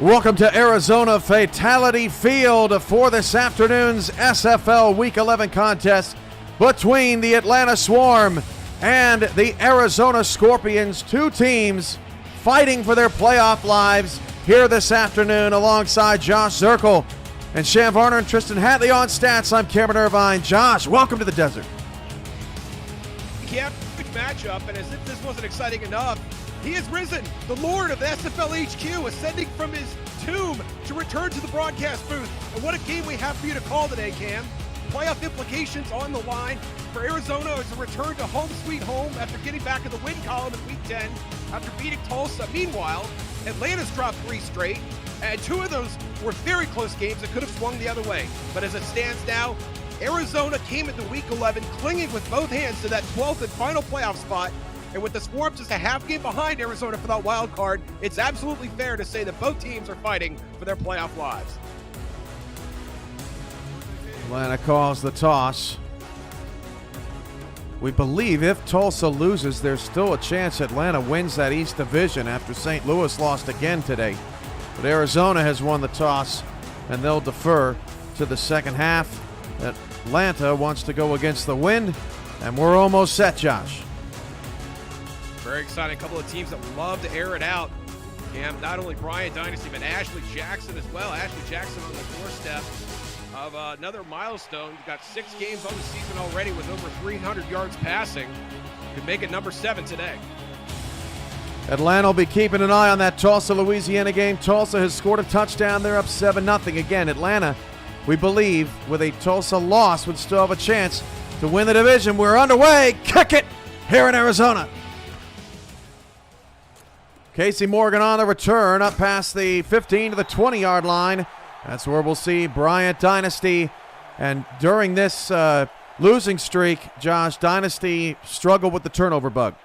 Welcome to Arizona Fatality Field for this afternoon's SFL Week 11 contest between the Atlanta Swarm and the Arizona Scorpions. Two teams fighting for their playoff lives here this afternoon alongside Josh Zirkle and Shan Varner and Tristan Hatley on stats. I'm Cameron Irvine. Josh, welcome to the desert. Yeah, big matchup, and as if this wasn't exciting enough, he has risen, the Lord of the SFL HQ, ascending from his tomb to return to the broadcast booth. And what a game we have for you to call today, Cam. Playoff implications on the line for Arizona as a return to home sweet home after getting back in the win column in Week 10 after beating Tulsa. Meanwhile, Atlanta's dropped 3 straight, and 2 of those were very close games that could have swung the other way. But as it stands now, Arizona came into Week 11 clinging with both hands to that 12th and final playoff spot. And with the Swarm just a half game behind Arizona for that wild card, it's absolutely fair to say that both teams are fighting for their playoff lives. Atlanta calls the toss. We believe if Tulsa loses, there's still a chance Atlanta wins that East Division after St. Louis lost again today. But Arizona has won the toss, and they'll defer to the second half. Atlanta wants to go against the wind, and we're almost set, Josh. Very exciting. Couple of teams that love to air it out. Cam, not only Brian Dynasty, but Ashley Jackson as well. Ashley Jackson on the doorstep of another milestone. Got 6 games on the season already with over 300 yards passing. Could make it number 7 today. Atlanta will be keeping an eye on that Tulsa-Louisiana game. Tulsa has scored a touchdown. They're up 7-0. Again, Atlanta, we believe, with a Tulsa loss, would still have a chance to win the division. We're underway. Kick it here in Arizona. Casey Morgan on the return, up past the 15 to the 20-yard line. That's where we'll see Bryant Dynasty. And during this losing streak, Josh, Dynasty struggled with the turnover bug.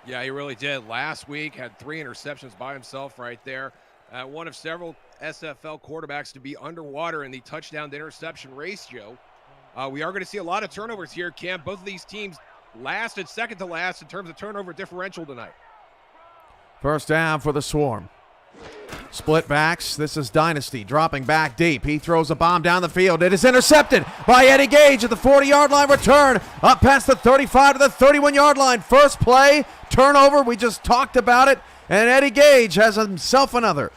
Yeah, he really did. Last week, had 3 interceptions by himself right there. One of several SFL quarterbacks to be underwater in the touchdown to interception ratio. We are going to see a lot of turnovers here, Cam. Both of these teams last and second to last in terms of turnover differential tonight. First down for the Swarm. Split backs. This is Dynasty dropping back deep. He throws a bomb down the field. It is intercepted by Eddie Gage at the 40-yard line. Return up past the 35 to the 31-yard line. First play, turnover. We just talked about it. And Eddie Gage has himself another.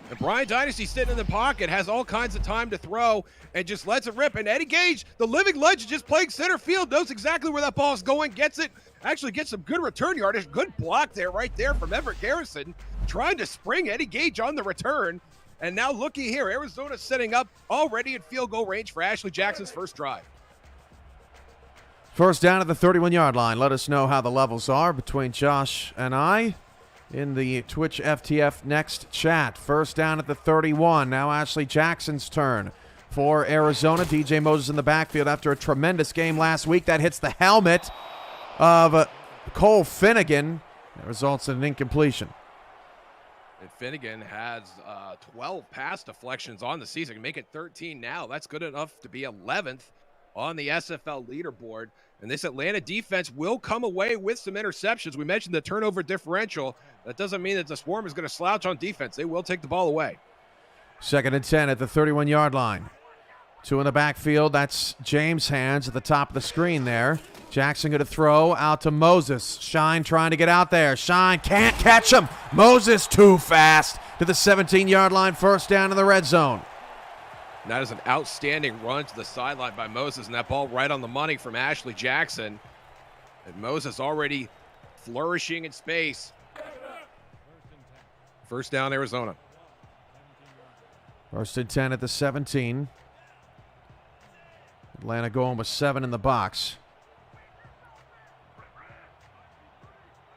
And Brian Dynasty sitting in the pocket, has all kinds of time to throw and just lets it rip. And Eddie Gage, the living legend, just playing center field, knows exactly where that ball is going, gets it. Actually gets some good return yardage. Good block there, right there from Everett Garrison, trying to spring Eddie Gage on the return. And now looky here, Arizona setting up already in field goal range for Ashley Jackson's first drive. First down at the 31-yard line. Let us know how the levels are between Josh and I in the Twitch FTF Next chat. First down at the 31. Now Ashley Jackson's turn for Arizona. DJ Moses in the backfield after a tremendous game last week. That hits the helmet of Cole Finnegan. That results in an incompletion. And Finnegan has 12 pass deflections on the season. Make it 13 now. That's good enough to be 11th on the SFL leaderboard. And this Atlanta defense will come away with some interceptions. We mentioned the turnover differential. That doesn't mean that the Swarm is going to slouch on defense. They will take the ball away. Second and 10 at the 31-yard line. 2 in the backfield. That's James' hands at the top of the screen there. Jackson going to throw out to Moses. Shine trying to get out there. Shine can't catch him. Moses too fast to the 17-yard line. First down in the red zone. And that is an outstanding run to the sideline by Moses, and that ball right on the money from Ashley Jackson. And Moses already flourishing in space. First down, Arizona. First and 10 at the 17. Atlanta going with 7 in the box.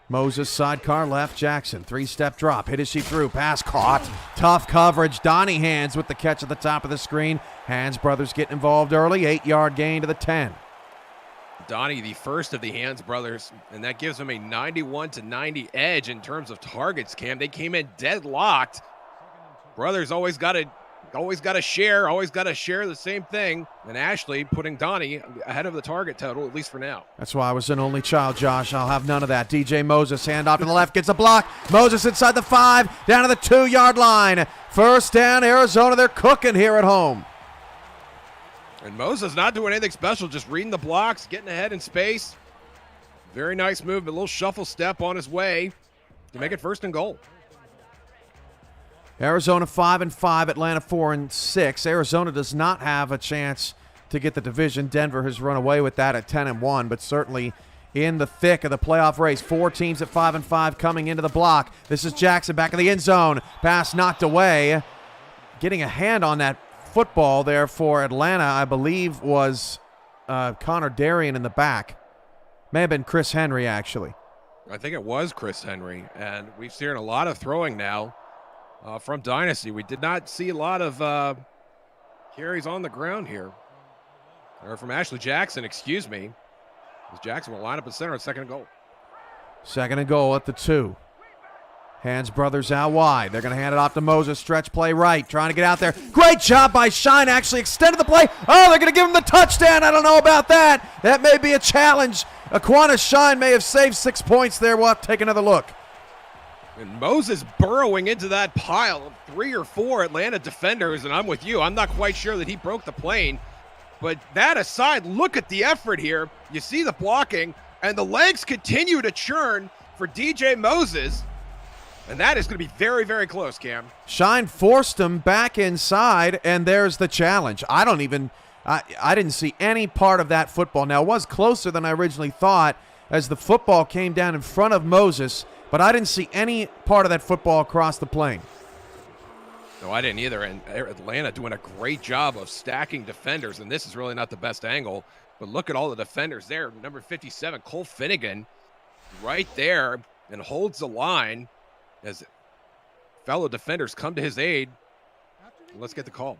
Moses sidecar left. Jackson 3-step drop. Hit as she threw. Pass caught. Tough coverage. Donnie Hands with the catch at the top of the screen. Hands brothers getting involved early. 8-yard gain to the 10. Donnie, the first of the Hands brothers, and that gives them a 91-90 edge in terms of targets, Cam. They came in deadlocked. Brothers always got to Always got to share the same thing. And Ashley putting Donnie ahead of the target total, at least for now. That's why I was an only child, Josh. I'll have none of that. DJ Moses, handoff to the left, gets a block. Moses inside the 5, down to the 2-yard line. First down, Arizona. They're cooking here at home. And Moses not doing anything special, just reading the blocks, getting ahead in space. Very nice move, a little shuffle step on his way to make it 1st and goal. Arizona 5-5, Atlanta 4-6. Arizona does not have a chance to get the division. Denver has run away with that at 10-1, but certainly in the thick of the playoff race. 4 teams at 5-5 coming into the block. This is Jackson back in the end zone. Pass knocked away. Getting a hand on that football there for Atlanta, I believe, was Connor Darien in the back. May have been Chris Henry, actually. I think it was Chris Henry, and we've seen a lot of throwing now. From Dynasty. We did not see a lot of carries on the ground here. Or from Ashley Jackson, excuse me. As Jackson will line up at center on 2nd and goal. 2nd and goal at the 2. Hands brothers out wide. They're going to hand it off to Moses. Stretch play right. Trying to get out there. Great job by Shine. Actually extended the play. Oh, they're going to give him the touchdown. I don't know about that. That may be a challenge. Aquana Shine may have saved 6 points there. We'll have to take another look. And Moses burrowing into that pile of 3 or 4 Atlanta defenders, and I'm with you. I'm not quite sure that he broke the plane. But that aside, look at the effort here. You see the blocking, and the legs continue to churn for DJ Moses. And that is going to be very, very close, Cam. Shine forced him back inside, and there's the challenge. I didn't see any part of that football. Now, it was closer than I originally thought as the football came down in front of Moses, but I didn't see any part of that football across the plane. No, I didn't either. And Atlanta doing a great job of stacking defenders. And this is really not the best angle. But look at all the defenders there. Number 57, Cole Finnegan, right there, and holds the line as fellow defenders come to his aid. Let's get the call.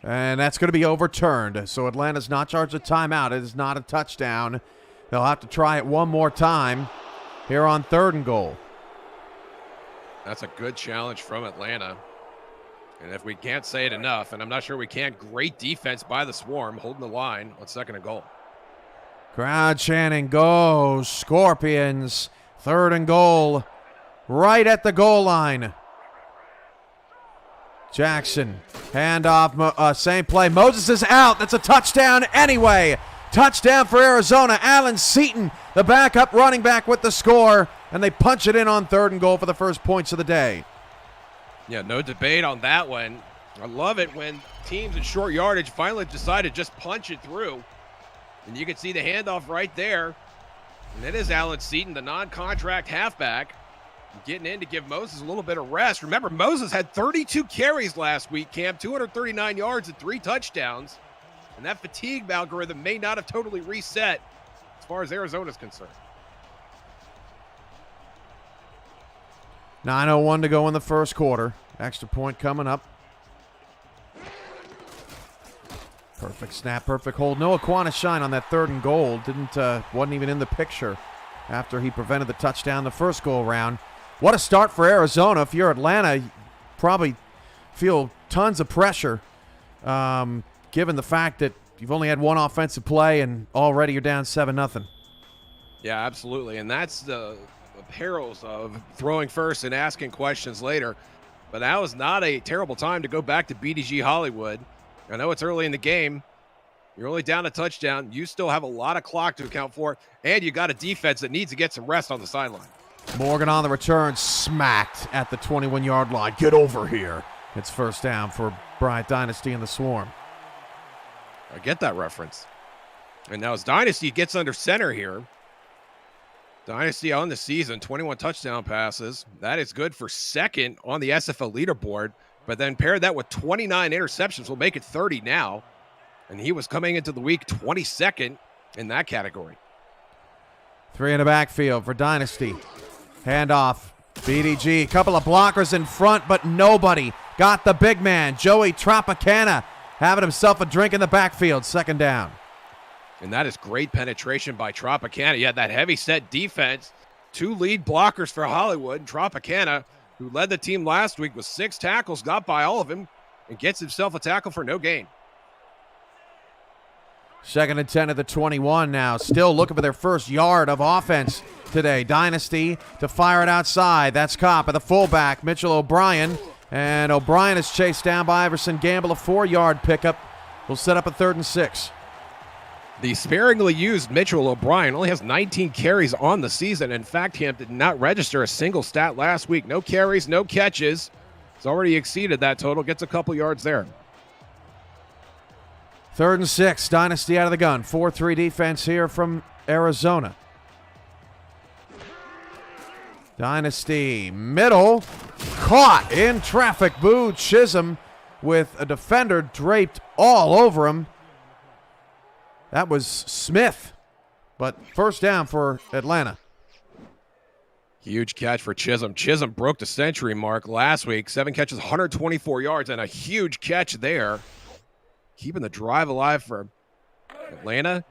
And that's going to be overturned. So Atlanta's not charged a timeout. It is not a touchdown. They'll have to try it one more time here on 3rd and goal. That's a good challenge from Atlanta. And if we can't say it enough, and I'm not sure we can, great defense by the Swarm holding the line on 2nd and goal. Crowd chanting, go Scorpions. 3rd and goal, right at the goal line. Jackson, handoff, same play. Moses is out. That's a touchdown anyway. Touchdown for Arizona. Alan Seaton, the backup running back with the score, and they punch it in on 3rd and goal for the first points of the day. Yeah, no debate on that one. I love it when teams in short yardage finally decide to just punch it through. And you can see the handoff right there. And it is Alan Seaton, the non-contract halfback, getting in to give Moses a little bit of rest. Remember, Moses had 32 carries last week, Cam, 239 yards and 3 touchdowns. And that fatigue algorithm may not have totally reset as far as Arizona's concerned. 9:01 to go in the first quarter. Extra point coming up. Perfect snap, perfect hold. No Aquana Shine on that 3rd and goal. Wasn't even in the picture after he prevented the touchdown the first go around. What a start for Arizona. If you're Atlanta, you probably feel tons of pressure. Given the fact that you've only had one offensive play and already you're down 7-0. Yeah, absolutely. And that's the perils of throwing first and asking questions later. But that was not a terrible time to go back to BDG Hollywood. I know it's early in the game. You're only down a touchdown. You still have a lot of clock to account for, and you got a defense that needs to get some rest on the sideline. Morgan on the return, smacked at the 21-yard line. Get over here. It's first down for Bryant Dynasty and the Swarm. I get that reference. And now as Dynasty gets under center here, Dynasty on the season, 21 touchdown passes. That is good for 2nd on the SFL leaderboard. But then pair that with 29 interceptions will make it 30 now. And he was coming into the week 22nd in that category. 3 in the backfield for Dynasty. Handoff. BDG, couple of blockers in front, but nobody got the big man. Joey Tropicana having himself a drink in the backfield. 2nd down. And that is great penetration by Tropicana. Yeah, that heavy set defense. 2 lead blockers for Hollywood. Tropicana who led the team last week with 6 tackles, got by all of them, and gets himself a tackle for no gain. 2nd and 10 at the 21 now. Still looking for their first yard of offense today. Dynasty to fire it outside. That's Kopp at the fullback, Mitchell O'Brien. And O'Brien is chased down by Iverson Gamble. A 4-yard pickup will set up a 3rd and 6. The sparingly used Mitchell O'Brien only has 19 carries on the season. In fact, he did not register a single stat last week. No carries, no catches. He's already exceeded that total. Gets a couple yards there. 3rd and 6. Dynasty out of the gun. 4-3 defense here from Arizona. Dynasty middle. Caught in traffic. Boo Chisholm with a defender draped all over him. That was Smith. But first down for Atlanta. Huge catch for Chisholm. Chisholm broke the century mark last week. 7 catches, 124 yards, and a huge catch there. Keeping the drive alive for Atlanta.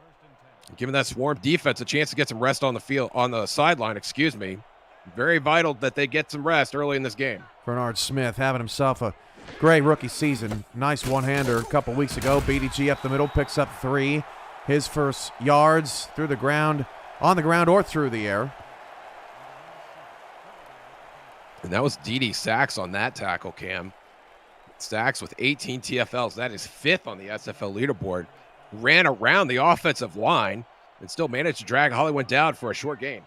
Giving that Swarm defense a chance to get some rest on the field, on the sideline, excuse me. Very vital that they get some rest early in this game. Bernard Smith having himself a great rookie season. Nice one-hander a couple weeks ago. BDG up the middle, picks up 3. His first yards through the ground, on the ground or through the air. And that was Dede Sachs on that tackle, Cam. Sachs with 18 TFLs. That is 5th on the SFL leaderboard. Ran around the offensive line and still managed to drag Hollywood down for a short gain.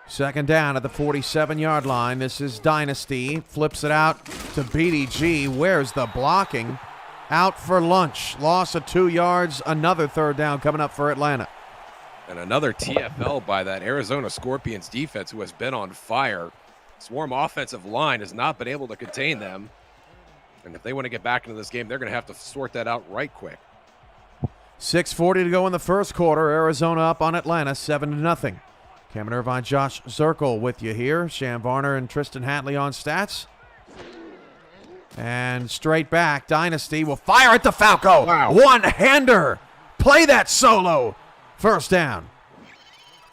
2nd down at the 47-yard line. This is Dynasty. Flips it out to BDG. Where's the blocking? Out for lunch. Loss of 2 yards. Another 3rd down coming up for Atlanta. And another TFL by that Arizona Scorpions defense, who has been on fire. Swarm offensive line has not been able to contain them. And if they want to get back into this game, they're going to have to sort that out right quick. 6:40 to go in the first quarter. Arizona up on Atlanta, 7-0. Cameron Irvine, Josh Zirkle with you here. Shan Varner and Tristan Hatley on stats. And straight back, Dynasty will fire at the Falco. Wow. One-hander. Play that solo. First down.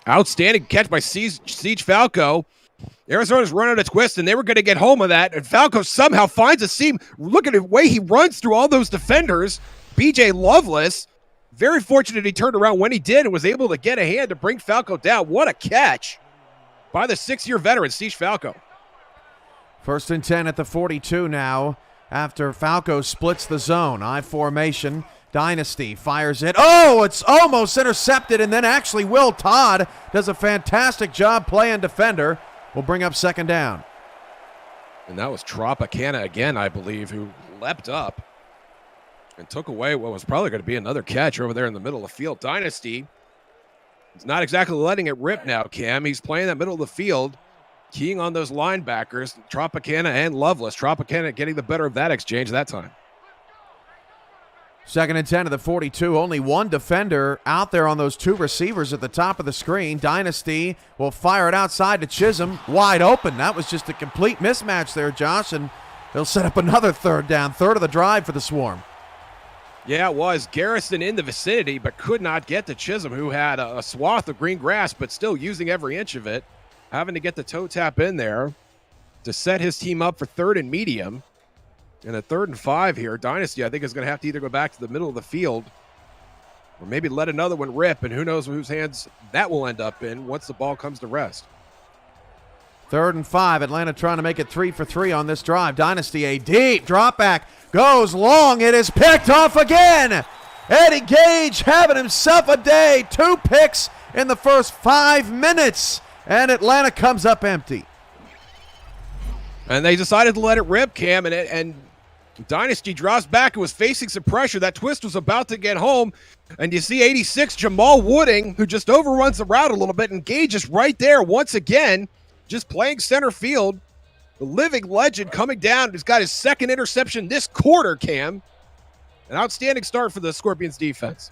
Outstanding catch by Siege Falco. Arizona's running a twist, and they were going to get home of that. And Falco somehow finds a seam. Look at the way he runs through all those defenders. BJ Loveless, very fortunate he turned around when he did and was able to get a hand to bring Falco down. What a catch by the 6-year veteran, Siege Falco. 1st and 10 at the 42 now after Falco splits the zone. I formation. Dynasty fires it. Oh, it's almost intercepted, and then actually Will Todd does a fantastic job playing defender. Will bring up 2nd down. And that was Tropicana again, I believe, who leapt up and took away what was probably going to be another catch over there in the middle of the field. Dynasty is not exactly letting it rip now, Cam. He's playing that middle of the field, keying on those linebackers, Tropicana and Loveless. Tropicana getting the better of that exchange that time. 2nd and 10 to the 42. Only one defender out there on those 2 receivers at the top of the screen. Dynasty will fire it outside to Chisholm. Wide open. That was just a complete mismatch there, Josh, and they'll set up another 3rd down. 3rd of the drive for the Swarm. Yeah, it was. Garrison in the vicinity, but could not get to Chisholm, who had a swath of green grass, but still using every inch of it. Having to get the toe tap in there to set his team up for 3rd and medium. And a 3rd and 5 here. Dynasty, I think, is going to have to either go back to the middle of the field or maybe let another one rip, and who knows whose hands that will end up in once the ball comes to rest. 3rd and 5. Atlanta trying to make it 3 for 3 on this drive. Dynasty, a deep drop back. Goes long. It is picked off again. Eddie Gage having himself a day. 2 picks in the first 5 minutes. And Atlanta comes up empty. And they decided to let it rip, Cam, and Dynasty drops back and was facing some pressure. That twist was about to get home. And you see 86, Jamal Wooding, who just overruns the route a little bit, and Gage is right there once again, just playing center field. The living legend coming down. He's got his 2nd interception this quarter, Cam. An outstanding start for the Scorpions defense.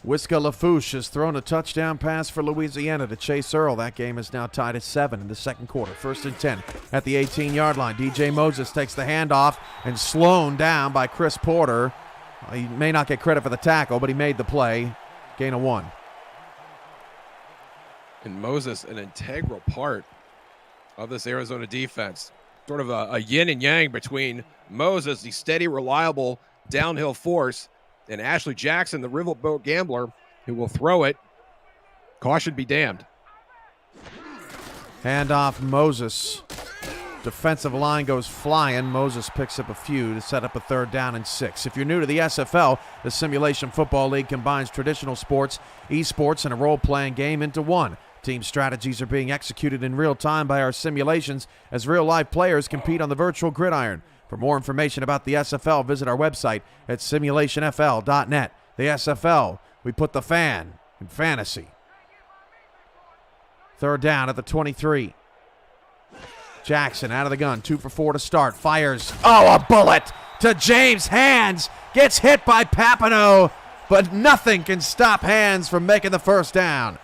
Wiska Lafouche has thrown a touchdown pass for Louisiana to Chase Earl. That game is now tied at 7 in the 2nd quarter. 1st and 10 at the 18-yard line. DJ Moses takes the handoff and slowed down by Chris Porter. He may not get credit for the tackle, but he made the play. Gain of 1. And Moses, an integral part of this Arizona defense. Sort of a yin and yang between Moses, the steady, reliable downhill force, and Ashley Jackson, the riverboat gambler, who will throw it. Caution be damned. Hand off Moses. Defensive line goes flying. Moses picks up a few to set up a 3rd down and 6. If you're new to the SFL, the Simulation Football League combines traditional sports, esports, and a role-playing game into one. Team strategies are being executed in real time by our simulations as real-life players compete on the virtual gridiron. For more information about the SFL, visit our website at simulationfl.net. The SFL, we put the fan in fantasy. 3rd down at the 23. Jackson out of the gun, 2 for 4 to start, fires. Oh, a bullet to James Hands. Gets hit by Papineau, but nothing can stop Hands from making the 1st down.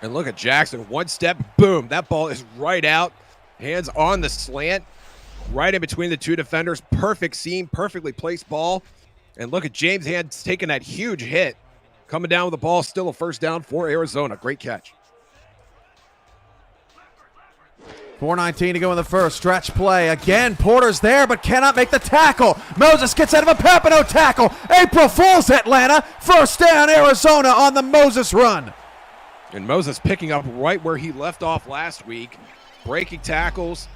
And look at Jackson, 1 step, boom, that ball is right out. Hands on the slant, right in between the 2 defenders. Perfect seam, perfectly placed ball. And look at James Hands taking that huge hit. Coming down with the ball, still a 1st down for Arizona. Great catch. 4:19 to go in the 1st. Stretch play. Again, Porter's there, but cannot make the tackle. Moses gets out of a Papineau tackle. April Fool's, Atlanta. 1st down, Arizona on the Moses run. And Moses picking up right where he left off last week. Breaking tackles.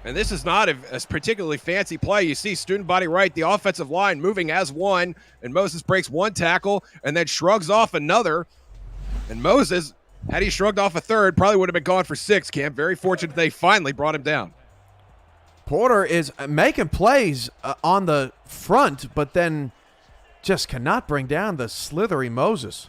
And this is not a particularly fancy play. You see student body right, the offensive line moving as one. And Moses breaks 1 tackle and then shrugs off another. And Moses, had he shrugged off a 3rd, probably would have been gone for 6, Cam. Very fortunate they finally brought him down. Porter is making plays on the front, but then just cannot bring down the slithery Moses.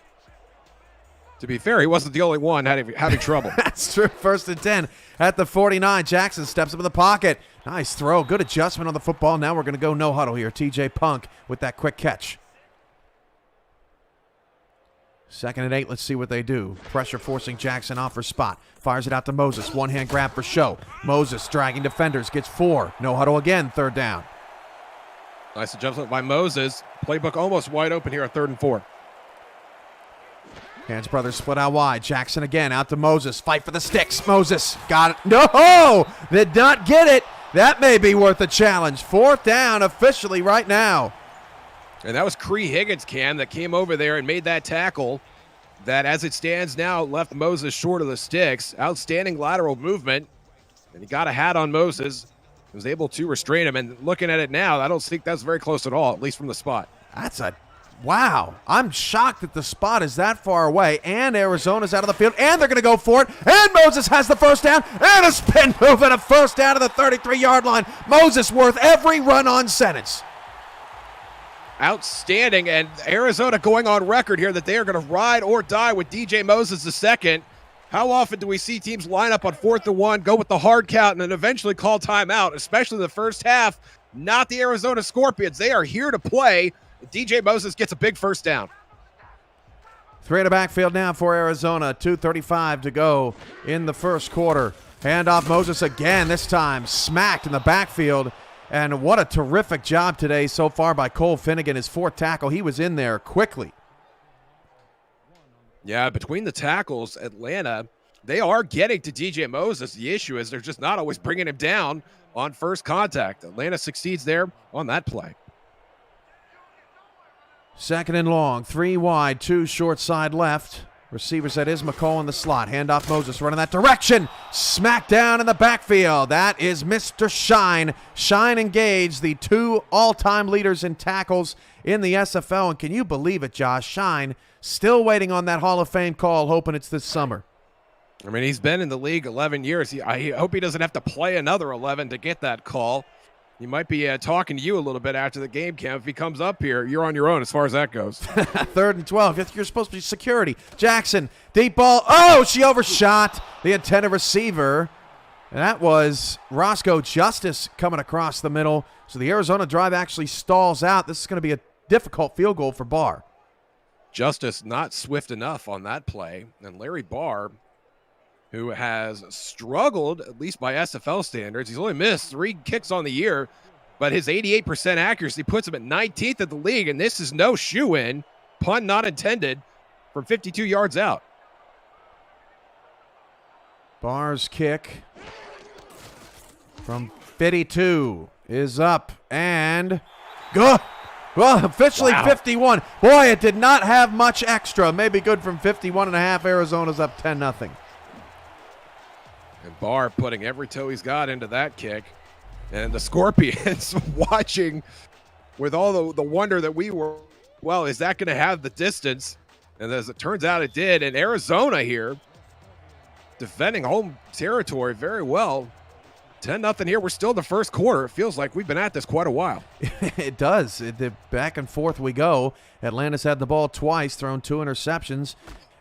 To be fair, he wasn't the only one having trouble. That's true. 1st and 10 at the 49. Jackson steps up in the pocket. Nice throw. Good adjustment on the football. Now we're going to go no huddle here. TJ Punk with that quick catch. 2nd and 8. Let's see what they do. Pressure forcing Jackson off her spot. Fires it out to Moses. 1-hand grab for show. Moses dragging defenders. Gets 4. No huddle again. 3rd down. Nice adjustment by Moses. Playbook almost wide open here at 3rd and 4. Hands brothers split out wide. Jackson again out to Moses. Fight for the sticks. Moses got it. No! Did not get it. That may be worth a challenge. 4th down officially right now. And that was Cree Higgins, Cam, that came over there and made that tackle that, as it stands now, left Moses short of the sticks. Outstanding lateral movement. And he got a hat on Moses. He was able to restrain him. And looking at it now, I don't think that's very close at all, at least from the spot. That's a wow. I'm shocked that the spot is that far away, and Arizona's out of the field, and they're going to go for it, and Moses has the 1st down, and a spin move and a 1st down to the 33-yard line. Moses worth every run-on sentence. Outstanding, and Arizona going on record here that they are going to ride or die with DJ Moses II. How often do we see teams line up on 4th and 1, go with the hard count, and then eventually call timeout, especially the 1st half? Not the Arizona Scorpions. They are here to play. DJ Moses gets a big 1st down. 3 in the backfield now for Arizona. 2:35 to go in the 1st quarter. Handoff Moses again, this time smacked in the backfield. And what a terrific job today so far by Cole Finnegan, his 4th tackle. He was in there quickly. Yeah, between the tackles, Atlanta, they are getting to DJ Moses. The issue is they're just not always bringing him down on first contact. Atlanta succeeds there on that play. 2nd and long, 3 wide, 2 short side left. Receivers, that is McCall in the slot. Handoff Moses running that direction. Smack down in the backfield. That is Mr. Shine. Shine engaged, the 2 all-time leaders in tackles in the SFL. And can you believe it, Josh? Shine still waiting on that Hall of Fame call, hoping it's this summer. I mean, he's been in the league 11 years. I hope he doesn't have to play another 11 to get that call. He might be talking to you a little bit after the game, Cam. If he comes up here, you're on your own as far as that goes. 3rd and 12. You're supposed to be security. Jackson, deep ball. Oh, she overshot the intended receiver. And that was Roscoe Justice coming across the middle. So the Arizona drive actually stalls out. This is going to be a difficult field goal for Barr. Justice not swift enough on that play. And Larry Barr, who has struggled, at least by SFL standards. He's only missed 3 kicks on the year, but his 88% accuracy puts him at 19th in the league, and this is no shoe-in, pun not intended, from 52 yards out. Barr's kick from 52 is up and go. Well, officially 51. Boy, it did not have much extra. Maybe good from 51.5. Arizona's up 10-0. And Barr putting every toe he's got into that kick. And the Scorpions watching with all the wonder that we were, well, is that going to have the distance? And as it turns out, it did. And Arizona here defending home territory very well. 10-0 here. We're still in the first quarter. It feels like we've been at this quite a while. It does. Back and forth we go. Atlanta's had the ball twice, thrown 2 interceptions.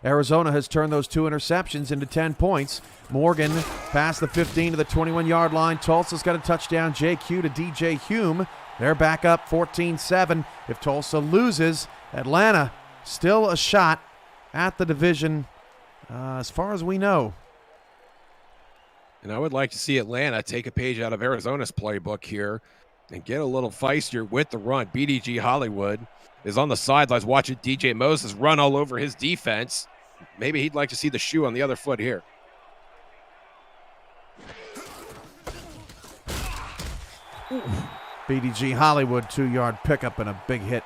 Arizona has turned those 2 interceptions into 10 points. Morgan past the 15 to the 21-yard line. Tulsa's got a touchdown. JQ to DJ Hume. They're back up 14-7. If Tulsa loses, Atlanta still a shot at the division as far as we know. And I would like to see Atlanta take a page out of Arizona's playbook here and get a little feistier with the run. BDG Hollywood is on the sidelines watching DJ Moses run all over his defense. Maybe he'd like to see the shoe on the other foot here. BDG Hollywood 2-yard pickup and a big hit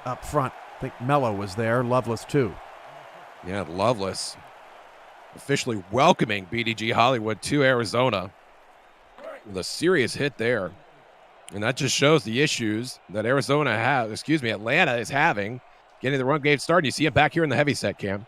up front. I think Mello was there. Loveless too. Yeah, Loveless officially welcoming BDG Hollywood to Arizona with a serious hit there. And that just shows the issues that Atlanta is having getting the run game started. You see it back here in the heavy set, Cam.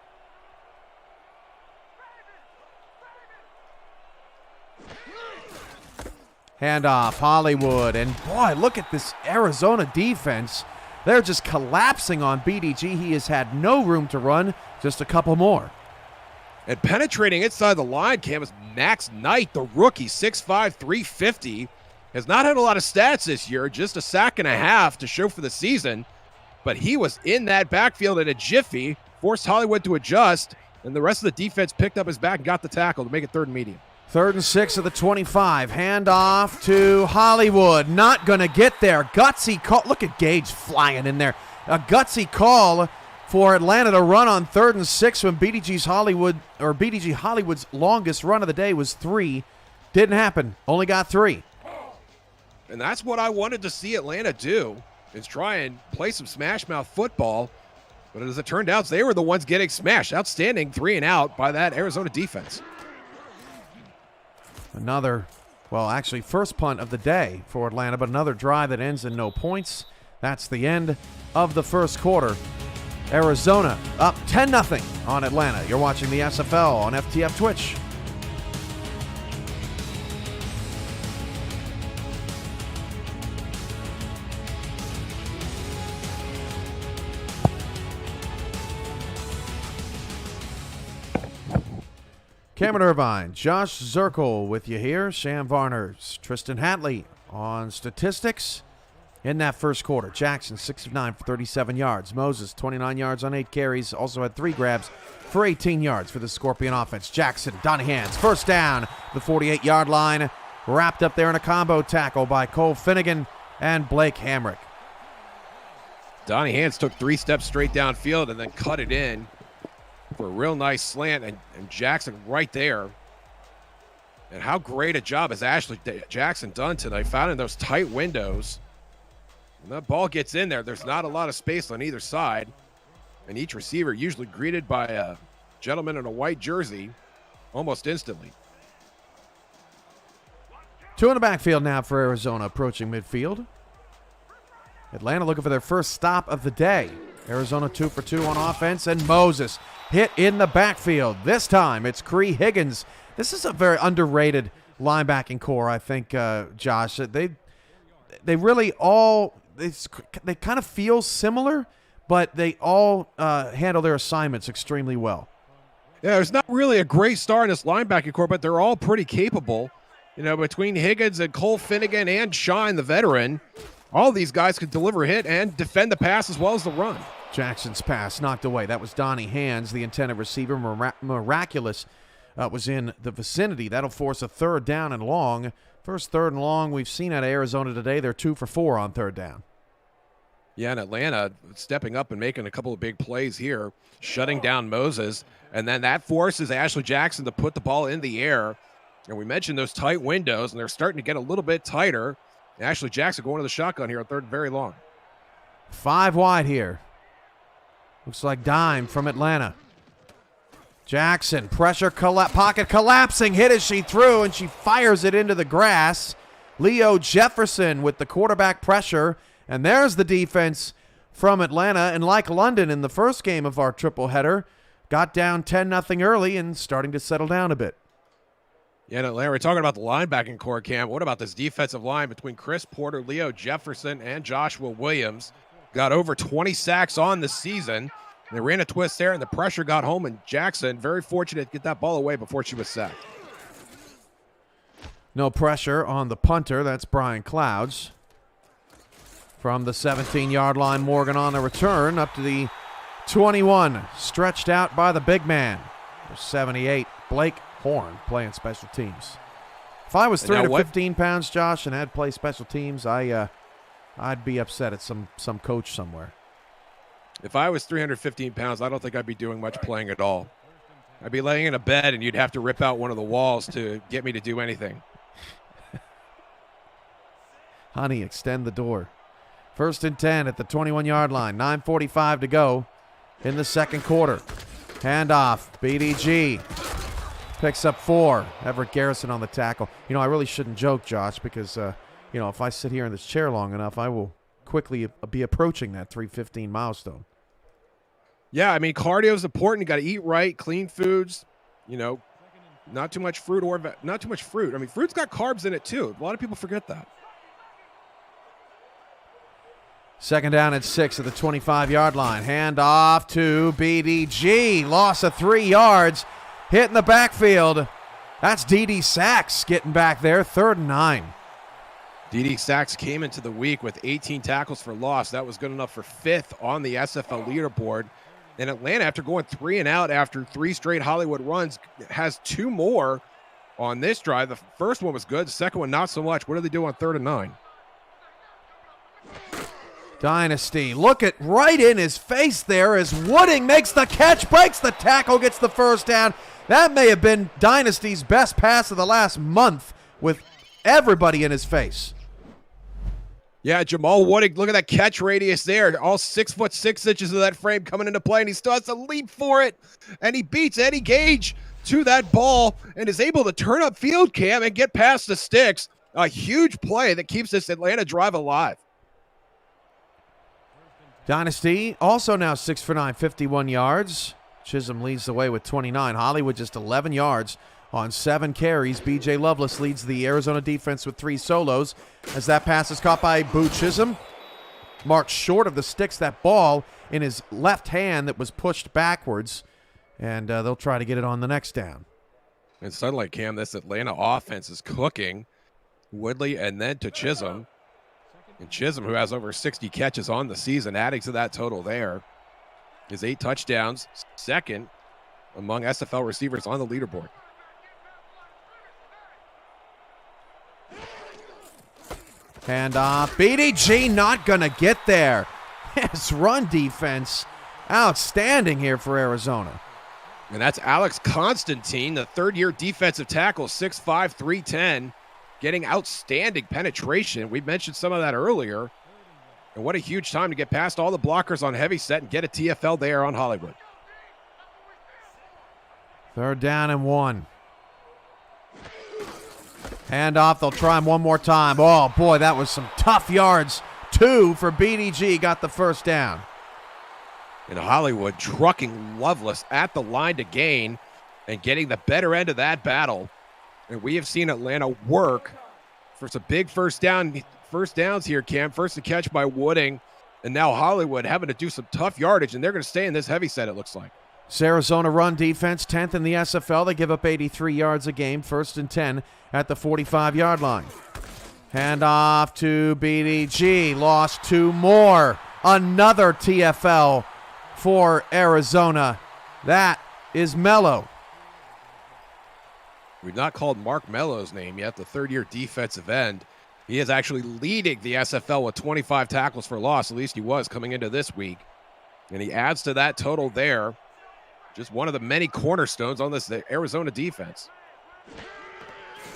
Handoff, Hollywood, and boy, look at this Arizona defense. They're just collapsing on BDG. He has had no room to run, just a couple more. And penetrating inside the line, Cam, is Max Knight, the rookie, 6'5", 350. Has not had a lot of stats this year, just a sack and a half to show for the season. But he was in that backfield in a jiffy, forced Hollywood to adjust, and the rest of the defense picked up his back and got the tackle to make it 3rd and medium. 3rd and 6 of the 25. Handoff to Hollywood. Not going to get there. Gutsy call. Look at Gage flying in there. A gutsy call for Atlanta to run on 3rd and 6 when BDG Hollywood's longest run of the day was 3. Didn't happen. Only got 3. And that's what I wanted to see Atlanta do, is try and play some smash mouth football. But as it turned out, they were the ones getting smashed. Outstanding 3 and out by that Arizona defense. Another, first punt of the day for Atlanta, but another drive that ends in no points. That's the end of the first quarter. Arizona up 10-0 on Atlanta. You're watching the SFL on FTF Twitch. Cameron Irvine, Josh Zirkle with you here. Sam Varners, Tristan Hatley on statistics in that first quarter. Jackson, 6 of 9 for 37 yards. Moses, 29 yards on 8 carries. Also had 3 grabs for 18 yards for the Scorpion offense. Jackson, Donnie Hands, first down, the 48-yard line. Wrapped up there in a combo tackle by Cole Finnegan and Blake Hamrick. Donnie Hands took 3 steps straight downfield and then cut it in for a real nice slant, and Jackson right there. And how great a job has Ashley Jackson done tonight, finding those tight windows. When that ball gets in there, there's not a lot of space on either side. And each receiver usually greeted by a gentleman in a white jersey almost instantly. 2 in the backfield now for Arizona approaching midfield. Atlanta looking for their first stop of the day. Arizona 2 for 2 on offense, and Moses hit in the backfield. This time it's Cree Higgins. This is a very underrated linebacking core, I think, Josh. They really all they kind of feel similar, but they all handle their assignments extremely well. Yeah, there's not really a great star in this linebacking core, but they're all pretty capable. You know, between Higgins and Cole Finnegan and Shine, the veteran, all these guys could deliver a hit and defend the pass as well as the run. Jackson's pass knocked away. That was Donnie Hands, the intended receiver. Miraculous was in the vicinity. That'll force a 3rd down and long. First 3rd and long we've seen out of Arizona today. They're 2 for 4 on 3rd down. Yeah, and Atlanta stepping up and making a couple of big plays here, shutting down Moses. And then that forces Ashley Jackson to put the ball in the air. And we mentioned those tight windows, and they're starting to get a little bit tighter. Ashley Jackson going to the shotgun here on third and very long. 5 wide here. Looks like dime from Atlanta. Jackson, pressure, pocket collapsing, hit as she threw, and she fires it into the grass. Leo Jefferson with the quarterback pressure, and there's the defense from Atlanta. And like London in the first game of our triple header, got down 10-0 early and starting to settle down a bit. Yeah, and Atlanta, we're talking about the linebacking core, Cam. What about this defensive line between Chris Porter, Leo Jefferson, and Joshua Williams? Got over 20 sacks on the season. They ran a twist there, and the pressure got home, and Jackson, very fortunate to get that ball away before she was sacked. No pressure on the punter. That's Brian Clouds. From the 17-yard line, Morgan on the return up to the 21. Stretched out by the big man. 78, Blake Horn, playing special teams. If I was 315 pounds, Josh, and had played special teams, I'd be upset at some coach somewhere. If I was 315 pounds, I don't think I'd be doing much playing at all. I'd be laying in a bed, and you'd have to rip out one of the walls to get me to do anything. Honey, extend the door. 1st and 10 at the 21-yard line. 9:45 to go in the second quarter. Handoff. BDG picks up 4. Everett Garrison on the tackle. You know, I really shouldn't joke, Josh, because, if I sit here in this chair long enough, I will quickly be approaching that 315 milestone. Yeah, I mean, cardio is important. You got to eat right, clean foods, not too much fruit not too much fruit. I mean, fruit's got carbs in it, too. A lot of people forget that. 2nd down at 6 at the 25-yard line. Hand off to BDG. Loss of 3 yards. Hit in the backfield. That's D.D. Sachs getting back there. 3rd and 9. D.D. Sachs came into the week with 18 tackles for loss. That was good enough for 5th on the SFL leaderboard. And Atlanta, after going 3 and out after 3 straight Hollywood runs, has 2 more on this drive. The first one was good. The second one, not so much. What do they do on 3rd and 9? Dynasty. Look at right in his face there as Wooding makes the catch, breaks the tackle, gets the first down. That may have been Dynasty's best pass of the last month with everybody in his face. Yeah, Jamal Wooding, look at that catch radius there. All 6 foot 6 inches of that frame coming into play, and he still has to leap for it. And he beats Eddie Gage to that ball and is able to turn up field, Cam, and get past the sticks. A huge play that keeps this Atlanta drive alive. Dynasty also now 6 for 9, 51 yards. Chisholm leads the way with 29. Hollywood just 11 yards on 7 carries. B.J. Lovelace leads the Arizona defense with 3 solos as that pass is caught by Boo Chisholm. Marked short of the sticks, that ball in his left hand that was pushed backwards, and they'll try to get it on the next down. And suddenly, Cam, this Atlanta offense is cooking. Woodley and then to Chisholm. And Chisholm, who has over 60 catches on the season, adding to that total there. His 8 touchdowns, 2nd among SFL receivers on the leaderboard. And BDG not going to get there. His run defense outstanding here for Arizona. And that's Alex Constantine, the 3rd-year defensive tackle, 6'5", 310, getting outstanding penetration. We mentioned some of that earlier. And what a huge time to get past all the blockers on heavy set and get a TFL there on Hollywood. 3rd down and 1. Handoff, they'll try him one more time. Oh, boy, that was some tough yards. 2 for BDG, got the first down. And Hollywood trucking Lovelace at the line to gain and getting the better end of that battle. And we have seen Atlanta work for some big first downs here, Cam. First to catch by Wooding, and now Hollywood having to do some tough yardage, and they're going to stay in this heavy set, it looks like. Arizona run defense, 10th in the SFL. They give up 83 yards a game, 1st and 10 at the 45-yard line. Hand off to BDG. Lost 2 more. Another TFL for Arizona. That is Mello. We've not called Mark Mello's name yet, the 3rd-year defensive end. He is actually leading the SFL with 25 tackles for loss. At least he was coming into this week. And he adds to that total there. Just one of the many cornerstones on this Arizona defense.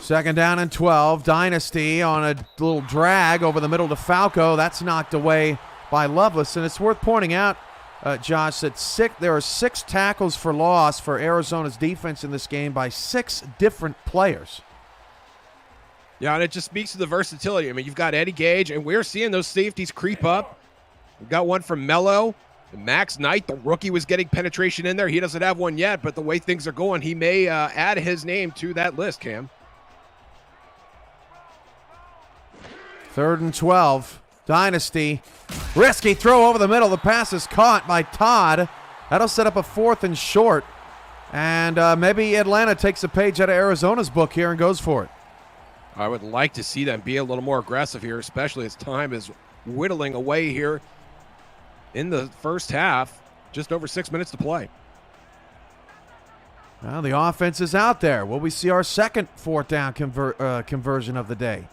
2nd down and 12. Dynasty on a little drag over the middle to Falco. That's knocked away by Lovelace. And it's worth pointing out, Josh, that there are 6 tackles for loss for Arizona's defense in this game by 6 different players. Yeah, and it just speaks to the versatility. I mean, you've got Eddie Gage, and we're seeing those safeties creep up. We've got one from Mello. Max Knight, the rookie, was getting penetration in there. He doesn't have one yet, but the way things are going, he may add his name to that list, Cam. 3rd and 12. Dynasty. Risky throw over the middle. The pass is caught by Todd. That'll set up a 4th and short. And maybe Atlanta takes a page out of Arizona's book here and goes for it. I would like to see them be a little more aggressive here, especially as time is whittling away here in the first half. Just over 6 minutes to play. Well, the offense is out there. Will we see our second 4th down conversion of the day?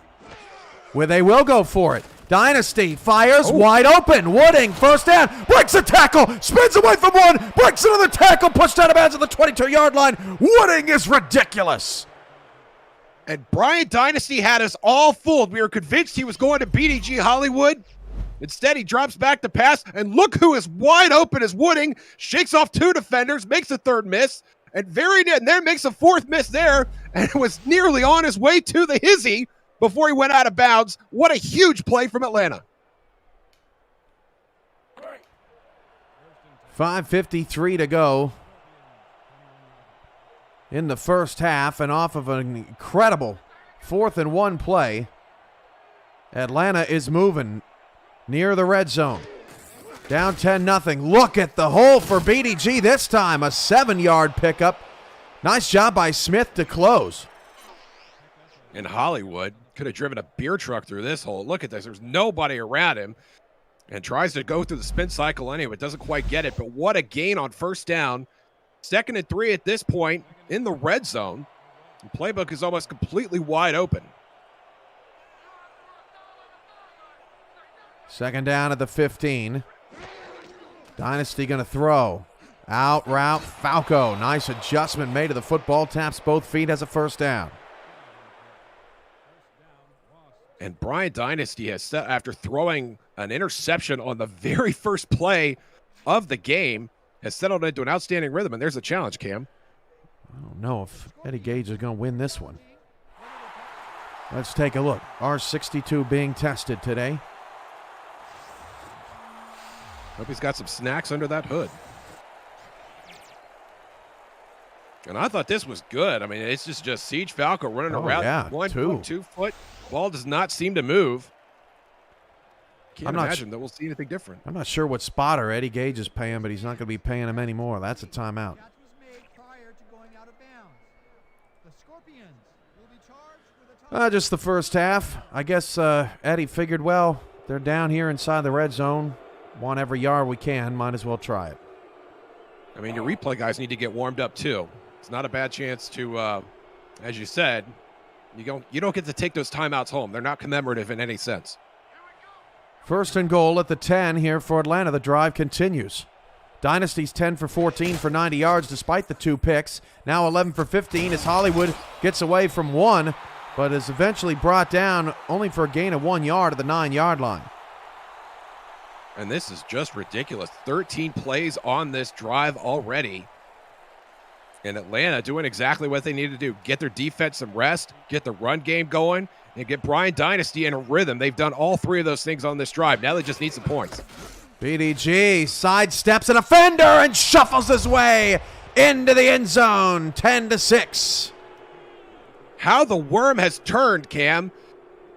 Where they will go for it. Dynasty fires wide open. Wooding, 1st down, breaks a tackle, spins away from one, breaks another tackle, pushed out of bounds at the 22-yard line. Wooding is ridiculous. And Brian Dynasty had us all fooled. We were convinced he was going to BDG Hollywood. Instead, he drops back to pass, and look who is wide open as Wooding shakes off 2 defenders, makes a 3rd miss, and then makes a 4th miss there, and was nearly on his way to the hizzy before he went out of bounds. What a huge play from Atlanta. 5:53 to go in the first half, and off of an incredible 4th and 1 play, Atlanta is moving near the red zone. Down 10-0. Look at the hole for BDG this time. A 7-yard pickup. Nice job by Smith to close. In Hollywood, could have driven a beer truck through this hole. Look at this. There's nobody around him, and tries to go through the spin cycle anyway. Doesn't quite get it, but what a gain on 1st down. 2nd and 3 at this point in the red zone. The playbook is almost completely wide open. 2nd down at the 15. Dynasty going to throw. Out route, Falco. Nice adjustment made to the football. Taps both feet, has a 1st down. And Brian Dynasty has set, after throwing an interception on the very first play of the game, has settled into an outstanding rhythm. And there's a challenge, Cam. I don't know if Eddie Gage is going to win this one. Let's take a look. R62 being tested today. Hope he's got some snacks under that hood. And I thought this was good. I mean, it's just Siege Falco running around. Yeah, 2 foot. Ball does not seem to move. Can't imagine that we'll see anything different. I'm not sure what spotter Eddie Gage is paying, but he's not going to be paying him anymore. That's a timeout. Just the first half. I guess Eddie figured, well, they're down here inside the red zone. Want every yard we can. Might as well try it. I mean, your replay guys need to get warmed up too. It's not a bad chance to, as you said, you don't get to take those timeouts home. They're not commemorative in any sense. 1st and goal at the 10 here for Atlanta. The drive continues. Dynasty's 10 for 14 for 90 yards despite the 2 picks. Now 11 for 15 as Hollywood gets away from 1, but is eventually brought down only for a gain of 1 yard at the 9-yard line. And this is just ridiculous. 13 plays on this drive already. And Atlanta doing exactly what they need to do. Get their defense some rest, get the run game going, and get Brian Dynasty in a rhythm. They've done all 3 of those things on this drive. Now they just need some points. BDG sidesteps an offender and shuffles his way into the end zone. 10-6. How the worm has turned, Cam.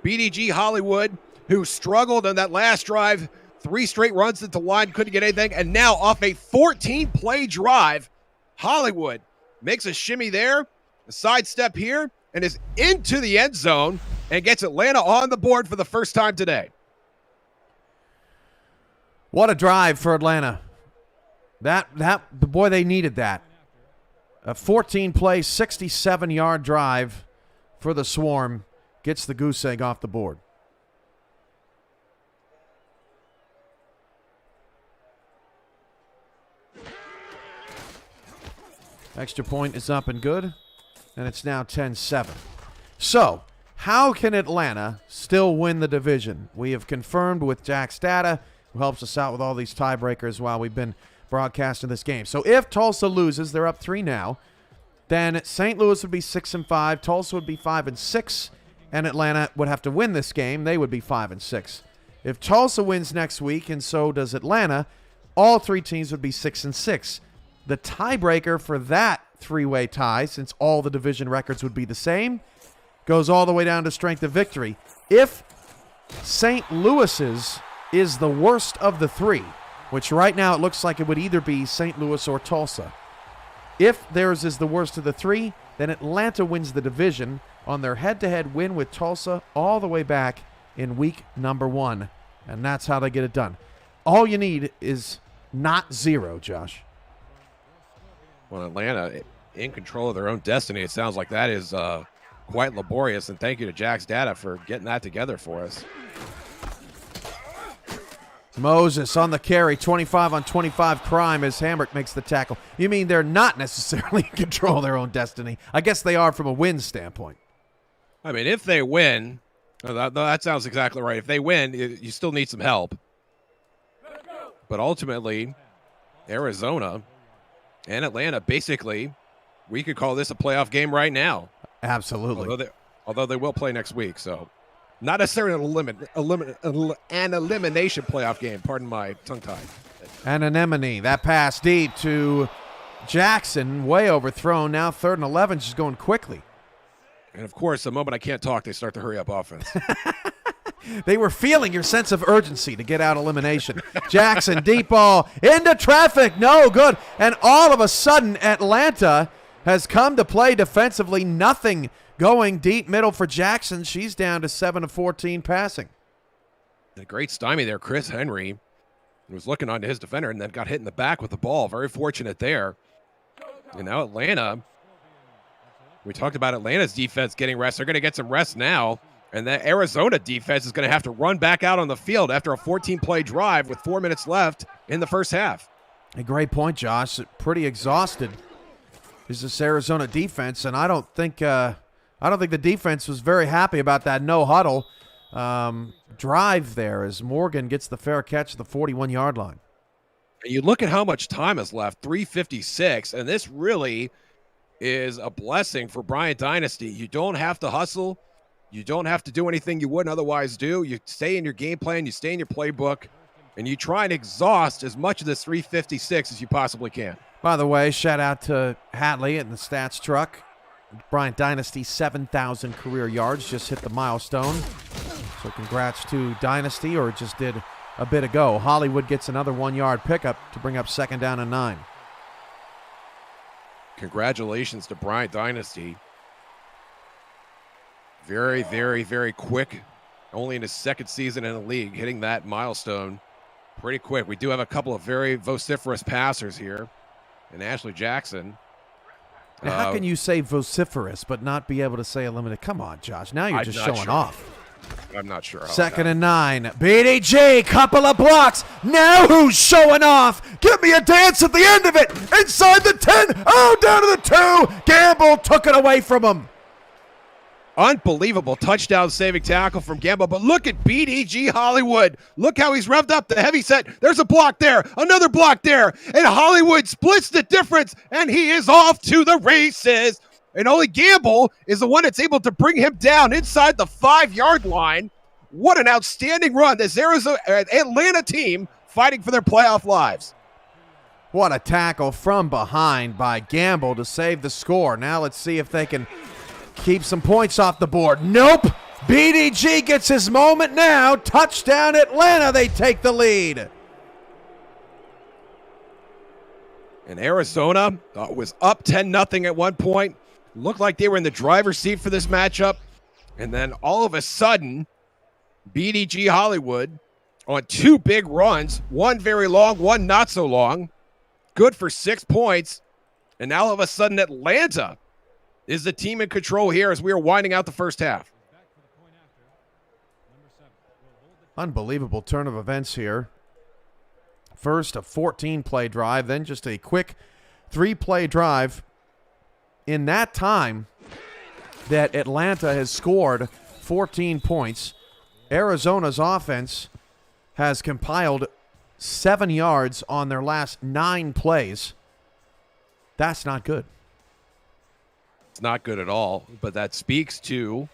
BDG Hollywood, who struggled on that last drive, 3 straight runs at the line, couldn't get anything, and now off a 14-play drive, Hollywood makes a shimmy there, a sidestep here, and is into the end zone and gets Atlanta on the board for the first time today. What a drive for Atlanta. Boy, they needed that. A 14-play, 67-yard drive for the Swarm gets the goose egg off the board. Extra point is up and good, and it's now 10-7. So, how can Atlanta still win the division? We have confirmed with Jack's data, who helps us out with all these tiebreakers while we've been broadcasting this game. So if Tulsa loses, they're up 3 now, then St. Louis would be 6-5, Tulsa would be 5-6, and Atlanta would have to win this game. They would be 5-6. If Tulsa wins next week, and so does Atlanta, all 3 teams would be 6-6. The tiebreaker for that 3-way tie, since all the division records would be the same, goes all the way down to strength of victory. If St. Louis's is the worst of the 3, which right now it looks like it would either be St. Louis or Tulsa. If theirs is the worst of the 3, then Atlanta wins the division on their head-to-head win with Tulsa all the way back in week number 1. And that's how they get it done. All you need is not 0, Josh. Well, Atlanta in control of their own destiny. It sounds like that is quite laborious, and thank you to Jack's data for getting that together for us. Moses on the carry, 25 on 25 crime as Hamrick makes the tackle. You mean they're not necessarily in control of their own destiny? I guess they are from a win standpoint. I mean, if they win, that sounds exactly right. If they win, you still need some help. But ultimately, Arizona and Atlanta, basically, we could call this a playoff game right now. Absolutely. Although they will play next week, so not necessarily an elimination playoff game. Pardon my tongue-tied. And Anemone, that pass deep to Jackson, way overthrown. Now 3rd and 11, just going quickly. And, of course, the moment I can't talk, they start to hurry up offense. They were feeling your sense of urgency to get out elimination. Jackson, deep ball, into traffic, no good. And all of a sudden, Atlanta has come to play defensively. Nothing going deep middle for Jackson. She's down to 7 of 14 passing. A great stymie there. Chris Henry was looking onto his defender and then got hit in the back with the ball. Very fortunate there. And now Atlanta, we talked about Atlanta's defense getting rest. They're going to get some rest now. And that Arizona defense is going to have to run back out on the field after a 14-play drive with 4 minutes left in the first half. A great point, Josh. Pretty exhausted is this Arizona defense, and I don't think the defense was very happy about that no huddle drive there as Morgan gets the fair catch at the 41-yard line. And you look at how much time is left, 3:56, and this really is a blessing for Bryant Dynasty. You don't have to hustle. You don't have to do anything you wouldn't otherwise do. You stay in your game plan, you stay in your playbook, and you try and exhaust as much of this 3:56 as you possibly can. By the way, shout out to Hatley and the stats truck. Bryant Dynasty, 7,000 career yards, just hit the milestone. So congrats to Dynasty, or just did a bit ago. Hollywood gets another 1-yard pickup to bring up 2nd down and 9. Congratulations to Bryant Dynasty. Very, very, very quick. Only in his 2nd season in the league, hitting that milestone pretty quick. We do have a couple of very vociferous passers here. And Ashley Jackson. Now, how can you say vociferous but not be able to say eliminated? Come on, Josh. Now you're just showing off. I'm not sure. 2nd and 9. BDG, couple of blocks. Now who's showing off? Give me a dance at the end of it. Inside the 10. Oh, down to the 2. Gamble took it away from him. Unbelievable touchdown saving tackle from Gamble, but look at BDG Hollywood. Look how he's revved up the heavy set. There's a block there, another block there, and Hollywood splits the difference, and he is off to the races. And only Gamble is the one that's able to bring him down inside the 5-yard line. What an outstanding run. This Atlanta team fighting for their playoff lives. What a tackle from behind by Gamble to save the score. Now let's see if they can keep some points off the board. Nope. BDG gets his moment now. Touchdown Atlanta. They take the lead. And Arizona was up 10-0 at one point. Looked like they were in the driver's seat for this matchup. And then all of a sudden, BDG Hollywood on 2 big runs, one very long, one not so long. Good for 6 points. And now all of a sudden Atlanta is the team in control here as we are winding out the first half. Unbelievable turn of events here. First a 14-play drive, then just a quick 3-play drive in that time that Atlanta has scored 14 points, Arizona's offense has compiled 7 yards on their last 9 plays. That's not good. It's not good at all, but that speaks to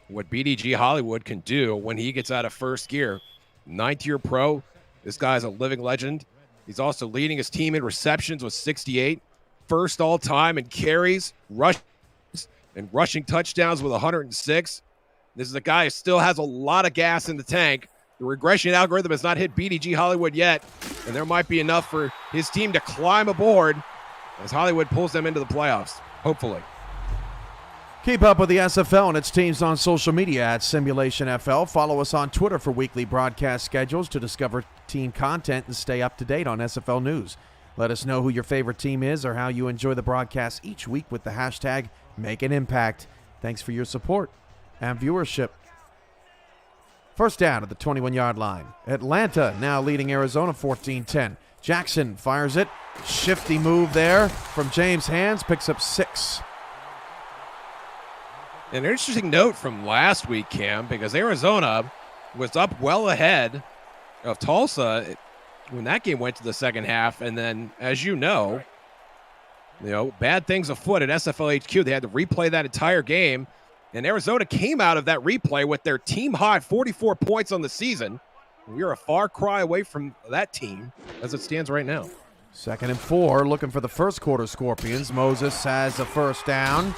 what BDG Hollywood can do when he gets out of first gear. 9th-year pro. This guy's a living legend. He's also leading his team in receptions with 68. First all-time in carries, rushes, and rushing touchdowns with 106. This is a guy who still has a lot of gas in the tank. The regression algorithm has not hit BDG Hollywood yet, and there might be enough for his team to climb aboard as Hollywood pulls them into the playoffs, hopefully. Keep up with the SFL and its teams on social media at Simulationfl. Follow us on Twitter for weekly broadcast schedules to discover team content and stay up to date on SFL news. Let us know who your favorite team is or how you enjoy the broadcast each week with the hashtag #MakeAnImpact. Thanks for your support and viewership. First down at the 21-yard line. Atlanta now leading Arizona 14-10. Jackson fires it. Shifty move there from James Hands. Picks up 6. An interesting note from last week, Cam, because Arizona was up well ahead of Tulsa when that game went to the second half. And then, as you know, bad things afoot at SFL HQ. They had to replay that entire game. And Arizona came out of that replay with their team high 44 points on the season. We are a far cry away from that team as it stands right now. 2nd and 4, looking for the first quarter Scorpions. Moses has a first down.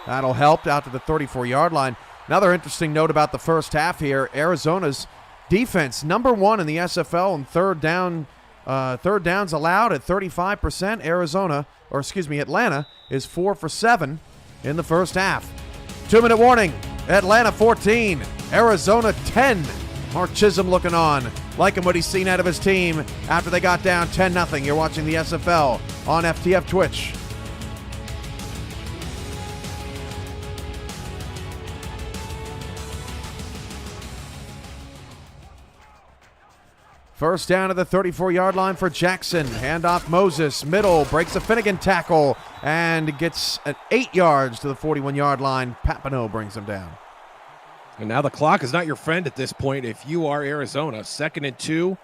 That'll help out to the 34-yard line. Another interesting note about the first half here, Arizona's defense, number 1 in the SFL in third downs allowed at 35%. Atlanta is 4 for 7 in the first half. 2-minute warning. Atlanta 14, Arizona 10. Mark Chisholm looking on, liking what he's seen out of his team after they got down 10-0. You're watching the SFL on FTF Twitch. First down at the 34-yard line for Jackson. Handoff Moses. Middle. Breaks a Finnegan tackle and gets an 8 yards to the 41-yard line. Papineau brings him down. And now the clock is not your friend at this point if you are Arizona. 2nd and 2.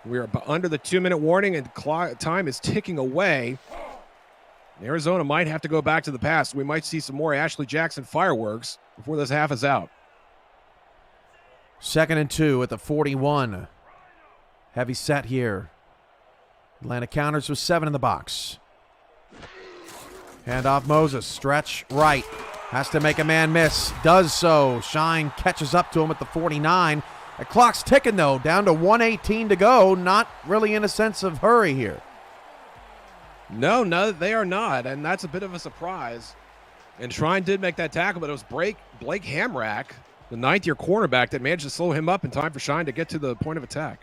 We are under the 2-minute warning and time is ticking away. Arizona might have to go back to the past. We might see some more Ashley Jackson fireworks before this half is out. 2nd and 2 at the 41. Heavy set here. Atlanta counters with 7 in the box. Handoff Moses. Stretch right. Has to make a man miss. Does so. Shine catches up to him at the 49. The clock's ticking, though. Down to 1:18 to go. Not really in a sense of hurry here. No, they are not. And that's a bit of a surprise. And Shrine did make that tackle, but it was Blake Hamrack, the 9th-year cornerback, that managed to slow him up in time for Shine to get to the point of attack.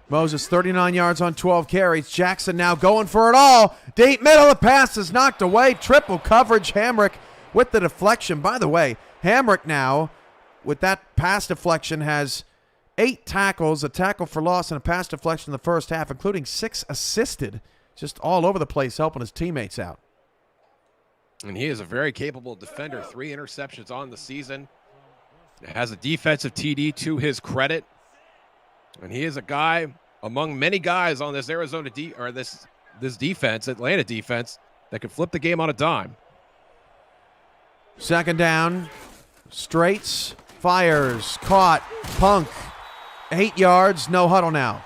Moses, 39 yards on 12 carries. Jackson now going for it all. Deep middle, the pass is knocked away. Triple coverage. Hamrick with the deflection. By the way, Hamrick now, with that pass deflection, has 8 tackles, a tackle for loss, and a pass deflection in the first half, including 6 assisted. Just all over the place helping his teammates out. And he is a very capable defender. 3 interceptions on the season. Has a defensive TD to his credit. And he is a guy among many guys on this this defense, Atlanta defense, that could flip the game on a dime. 2nd down. Straits. Fires. Caught. Punk. 8 yards. No huddle now.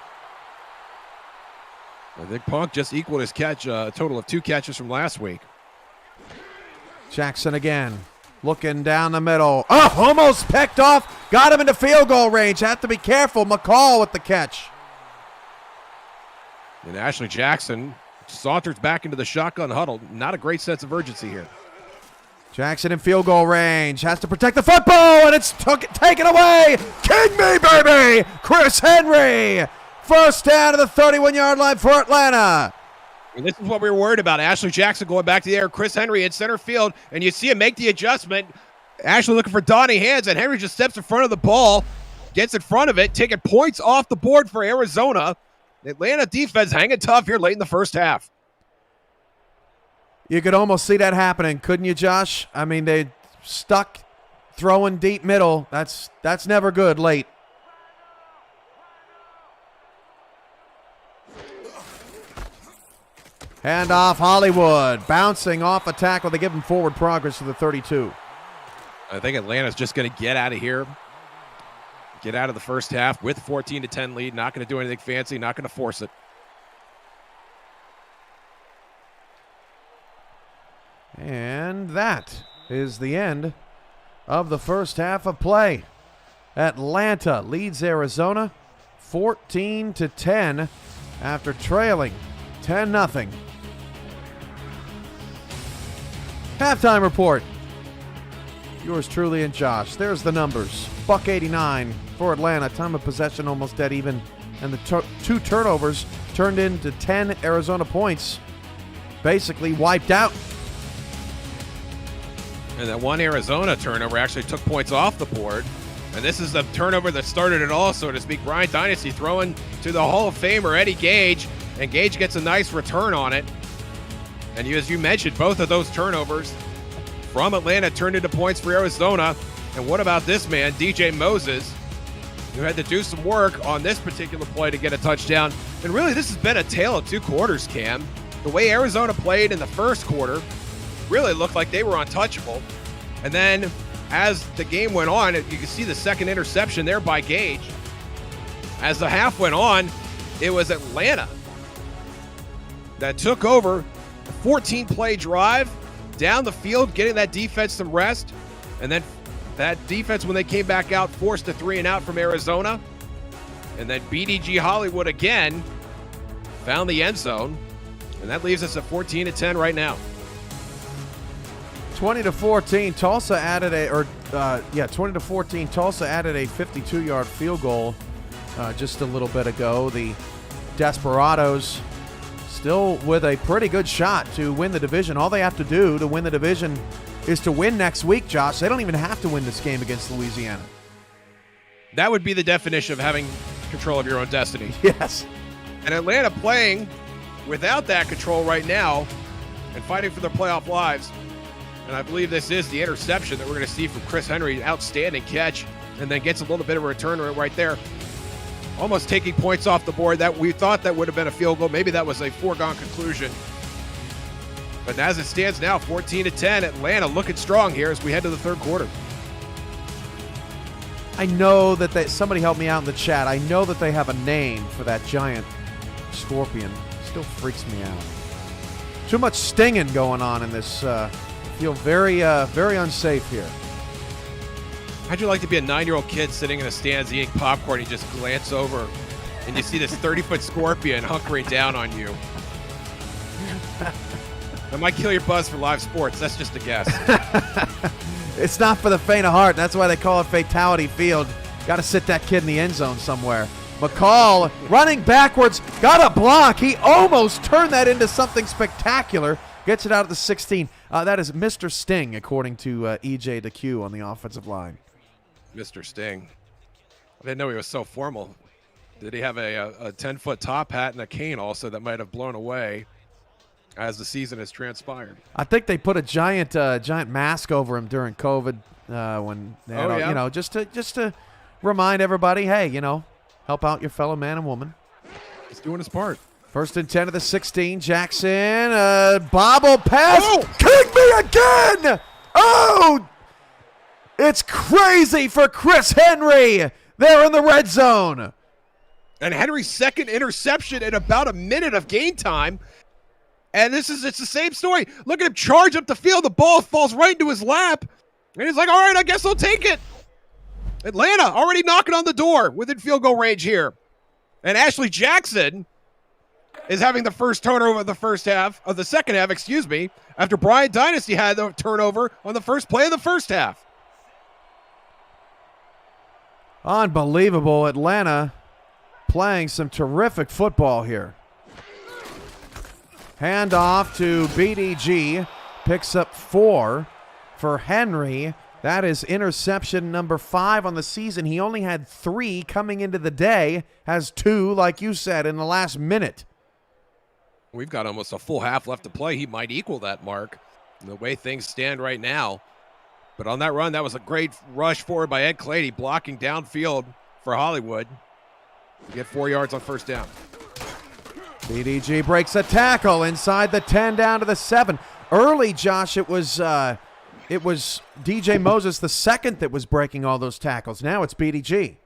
I think Punk just equaled his catch, a total of 2 catches from last week. Jackson again. Looking down the middle. Oh, almost picked off. Got him into field goal range. Have to be careful. McCall with the catch. And Ashley Jackson saunters back into the shotgun huddle. Not a great sense of urgency here. Jackson in field goal range. Has to protect the football, and it's taken away. King me, baby. Chris Henry. First down to the 31-yard line for Atlanta. And this is what we were worried about. Ashley Jackson going back to the air. Chris Henry in center field. And you see him make the adjustment. Ashley looking for Donnie Hands. And Henry just steps in front of the ball. Gets in front of it. Taking points off the board for Arizona. The Atlanta defense hanging tough here late in the first half. You could almost see that happening, couldn't you, Josh? I mean, they stuck throwing deep middle. That's never good late. Hand off Hollywood. Bouncing off a tackle. They give him forward progress to the 32. I think Atlanta's just going to get out of here. Get out of the first half with 14-10 lead. Not going to do anything fancy. Not going to force it. And that is the end of the first half of play. Atlanta leads Arizona 14-10 after trailing 10-0. Halftime report. Yours truly and Josh. There's the numbers. $189 for Atlanta. Time of possession almost dead even. And the two turnovers turned into 10 Arizona points. Basically wiped out. And that one Arizona turnover actually took points off the board. And this is the turnover that started it all, so to speak. Brian Dynasty throwing to the Hall of Famer, Eddie Gage. And Gage gets a nice return on it. And as you mentioned, both of those turnovers from Atlanta turned into points for Arizona. And what about this man, DJ Moses, who had to do some work on this particular play to get a touchdown. And really, this has been a tale of two quarters, Cam. The way Arizona played in the first quarter really looked like they were untouchable. And then as the game went on, you can see the second interception there by Gage. As the half went on, it was Atlanta that took over a 14-play drive down the field, getting that defense some rest. And then that defense, when they came back out, forced a 3-and-out from Arizona. And then BDG Hollywood again found the end zone. And that leaves us at 14-10 right now. 20-14, Tulsa added 20-14, Tulsa added a 52-yard field goal just a little bit ago. The Desperados still with a pretty good shot to win the division. All they have to do to win the division is to win next week, Josh. They don't even have to win this game against Louisiana. That would be the definition of having control of your own destiny. Yes. And Atlanta playing without that control right now and fighting for their playoff lives. And I believe this is the interception that we're going to see from Chris Henry. Outstanding catch, and then gets a little bit of a return right there. Almost taking points off the board. That we thought that would have been a field goal. Maybe that was a foregone conclusion. But as it stands now, 14-10, Atlanta looking strong here as we head to the third quarter. I know that somebody help me out in the chat. I know that they have a name for that giant scorpion. Still freaks me out. Too much stinging going on in this. Feel very unsafe here. How'd you like to be a 9-year-old kid sitting in the stands eating popcorn? You just glance over and you see this 30-foot scorpion hunkering down on you. That might kill your buzz for live sports. That's just a guess. It's not for the faint of heart. That's why they call it Fatality Field. Got to sit that kid in the end zone somewhere. McCall running backwards, got a block. He almost turned that into something spectacular. Gets it out of the 16. That is Mr. Sting, according to EJ DeQ on the offensive line. Mr. Sting. I didn't know he was so formal. Did he have a 10-foot top hat and a cane also that might have blown away as the season has transpired? I think they put a giant mask over him during COVID when they had, just to remind everybody, hey, help out your fellow man and woman. He's doing his part. First and 10 of the 16. Jackson, bobble pass. Oh! Kick me again! Oh! It's crazy for Chris Henry. They're in the red zone. And Henry's second interception in about a minute of game time. And it's the same story. Look at him charge up the field. The ball falls right into his lap. And he's like, all right, I guess I'll take it. Atlanta already knocking on the door within field goal range here. And Ashley Jackson is having the first turnover of the second half, after Brian Dynasty had the turnover on the first play of the first half. Unbelievable. Atlanta playing some terrific football here. Hand off to BDG. Picks up 4 for Henry. That is interception number 5 on the season. He only had 3 coming into the day. Has 2, like you said, in the last minute. We've got almost a full half left to play. He might equal that mark the way things stand right now. But on that run, that was a great rush forward by Ed Clady, blocking downfield for Hollywood. We get 4 yards on first down. BDG breaks a tackle inside the 10 down to the 7. Early, Josh, it was DJ Moses the second that was breaking all those tackles. Now it's BDG.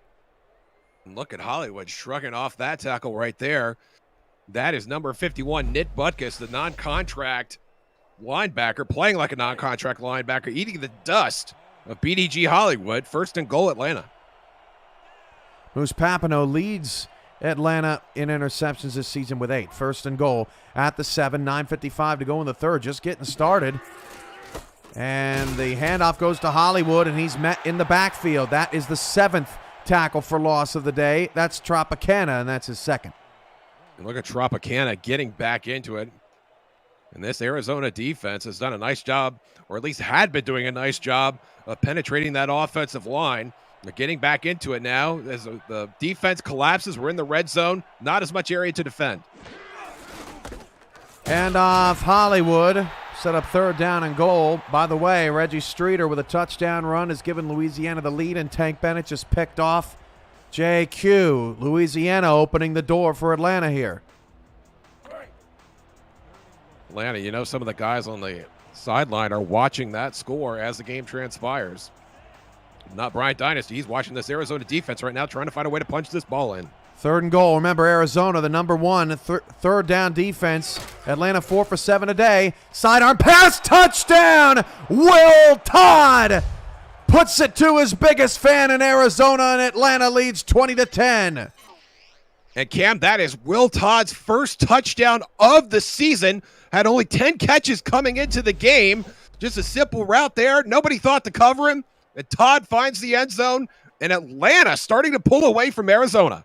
And look at Hollywood shrugging off that tackle right there. That is number 51, Nick Butkus, the non-contract linebacker, playing like a non-contract linebacker, eating the dust of BDG Hollywood. First and goal, Atlanta. Moose Papineau leads Atlanta in interceptions this season with 8. First and goal at the 7, 9:55 to go in the third, just getting started. And the handoff goes to Hollywood, and he's met in the backfield. That is the 7th tackle for loss of the day. That's Tropicana, and that's his second. And look at Tropicana getting back into it. And this Arizona defense has done a nice job, or at least had been doing a nice job, of penetrating that offensive line. They're getting back into it now. As the defense collapses, we're in the red zone. Not as much area to defend. And off Hollywood. Set up third down and goal. By the way, Reggie Streeter with a touchdown run has given Louisiana the lead, and Tank Bennett just picked off JQ. Louisiana opening the door for Atlanta here. Atlanta, you know, some of the guys on the sideline are watching that score as the game transpires. Not Bryant Dynasty. He's watching this Arizona defense right now, trying to find a way to punch this ball in. Third and goal. Remember, Arizona, the number one third down defense. Atlanta 4 for 7 today. Sidearm pass, touchdown! Will Todd puts it to his biggest fan in Arizona, and Atlanta leads 20-10. And Cam, that is Will Todd's first touchdown of the season. Had only 10 catches coming into the game. Just a simple route there. Nobody thought to cover him. And Todd finds the end zone. And Atlanta starting to pull away from Arizona.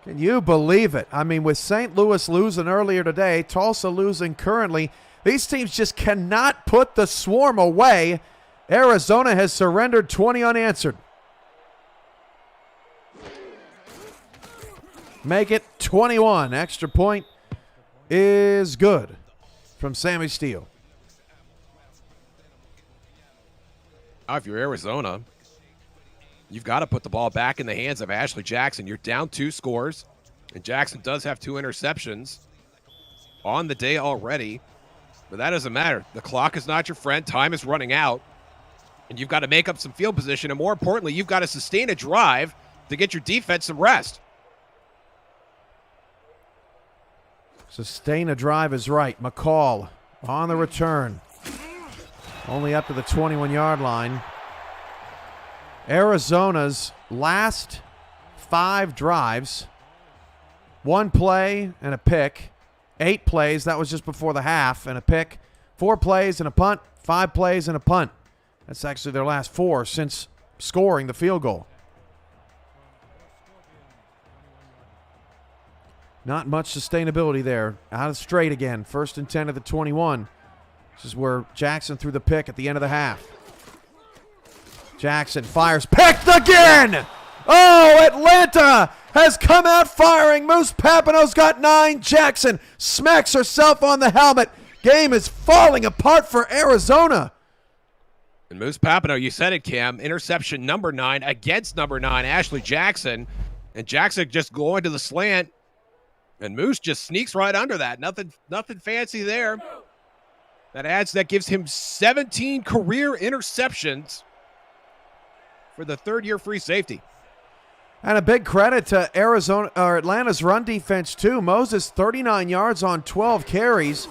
Can you believe it? I mean, with St. Louis losing earlier today, Tulsa losing currently, these teams just cannot put the swarm away. Arizona has surrendered 20 unanswered. Make it 21. Extra point is good from Sammy Steele. Now, if you're Arizona, you've got to put the ball back in the hands of Ashley Jackson. You're down 2 scores, and Jackson does have 2 interceptions on the day already, but that doesn't matter. The clock is not your friend. Time is running out, and you've got to make up some field position, and more importantly, you've got to sustain a drive to get your defense some rest. Sustain a drive is right. McCall on the return. Only up to the 21-yard line. Arizona's last 5 drives, 1 play and a pick, 8 plays, that was just before the half, and a pick, 4 plays and a punt, 5 plays and a punt. That's actually their last 4 since scoring the field goal. Not much sustainability there. Out of straight again. First and 10 at the 21. This is where Jackson threw the pick at the end of the half. Jackson fires. Picked again! Oh, Atlanta has come out firing. Moose Papineau's got 9. Jackson smacks herself on the helmet. Game is falling apart for Arizona. And Moose Papineau, you said it, Cam. Interception number 9 against number 9, Ashley Jackson. And Jackson just going to the slant. And Moose just sneaks right under that. Nothing fancy there. That gives him 17 career interceptions for the third-year free safety. And a big credit to Atlanta's run defense, too. Moses, 39 yards on 12 carries.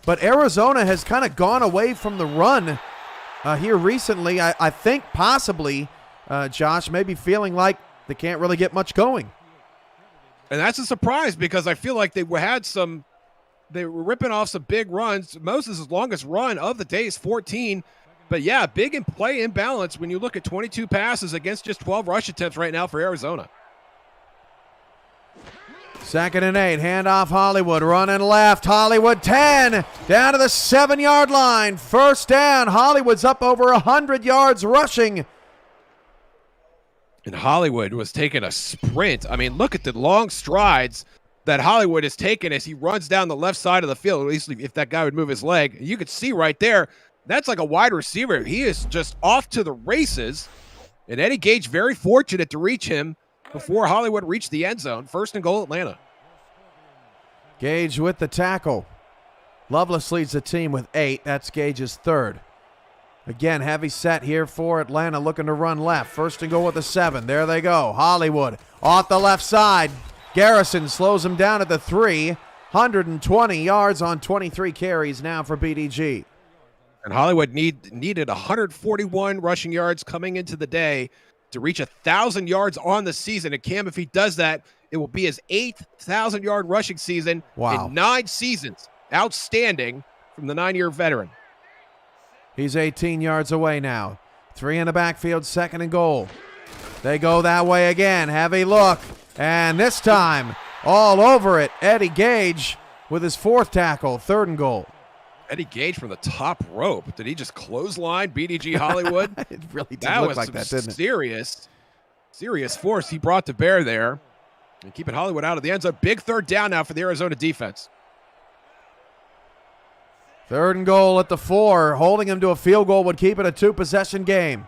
But Arizona has kind of gone away from the run here recently. I think possibly, Josh, maybe feeling like they can't really get much going. And that's a surprise because I feel like they were ripping off some big runs. Moses' longest run of the day is 14. But yeah, big in play imbalance when you look at 22 passes against just 12 rush attempts right now for Arizona. 2nd and 8, handoff Hollywood, running left. Hollywood 10, down to the 7-yard line. First down, Hollywood's up over 100 yards rushing. And Hollywood was taking a sprint. I mean, look at the long strides that Hollywood has taken as he runs down the left side of the field, at least if that guy would move his leg. You could see right there, that's like a wide receiver. He is just off to the races. And Eddie Gage very fortunate to reach him before Hollywood reached the end zone. 1st and goal, Atlanta. Gage with the tackle. Lovelace leads the team with 8. That's Gage's 3rd. Again, heavy set here for Atlanta, looking to run left. 1st and goal with the 7. There they go. Hollywood off the left side. Garrison slows him down at the 3. 120 yards on 23 carries now for BDG. And Hollywood needed 141 rushing yards coming into the day to reach 1,000 yards on the season. And Cam, if he does that, it will be his 8th 1,000-yard rushing season in 9 seasons. Outstanding from the 9-year veteran. He's 18 yards away now. 3 in the backfield, 2nd and goal. They go that way again. Heavy look. And this time, all over it, Eddie Gage with his 4th tackle, 3rd and goal. Eddie Gage from the top rope. Did he just clothesline BDG Hollywood? It really did look like that, didn't it? Serious force he brought to bear there. And keeping Hollywood out of the end zone. Big 3rd down now for the Arizona defense. 3rd and goal at the 4. Holding him to a field goal would keep it a 2-possession game.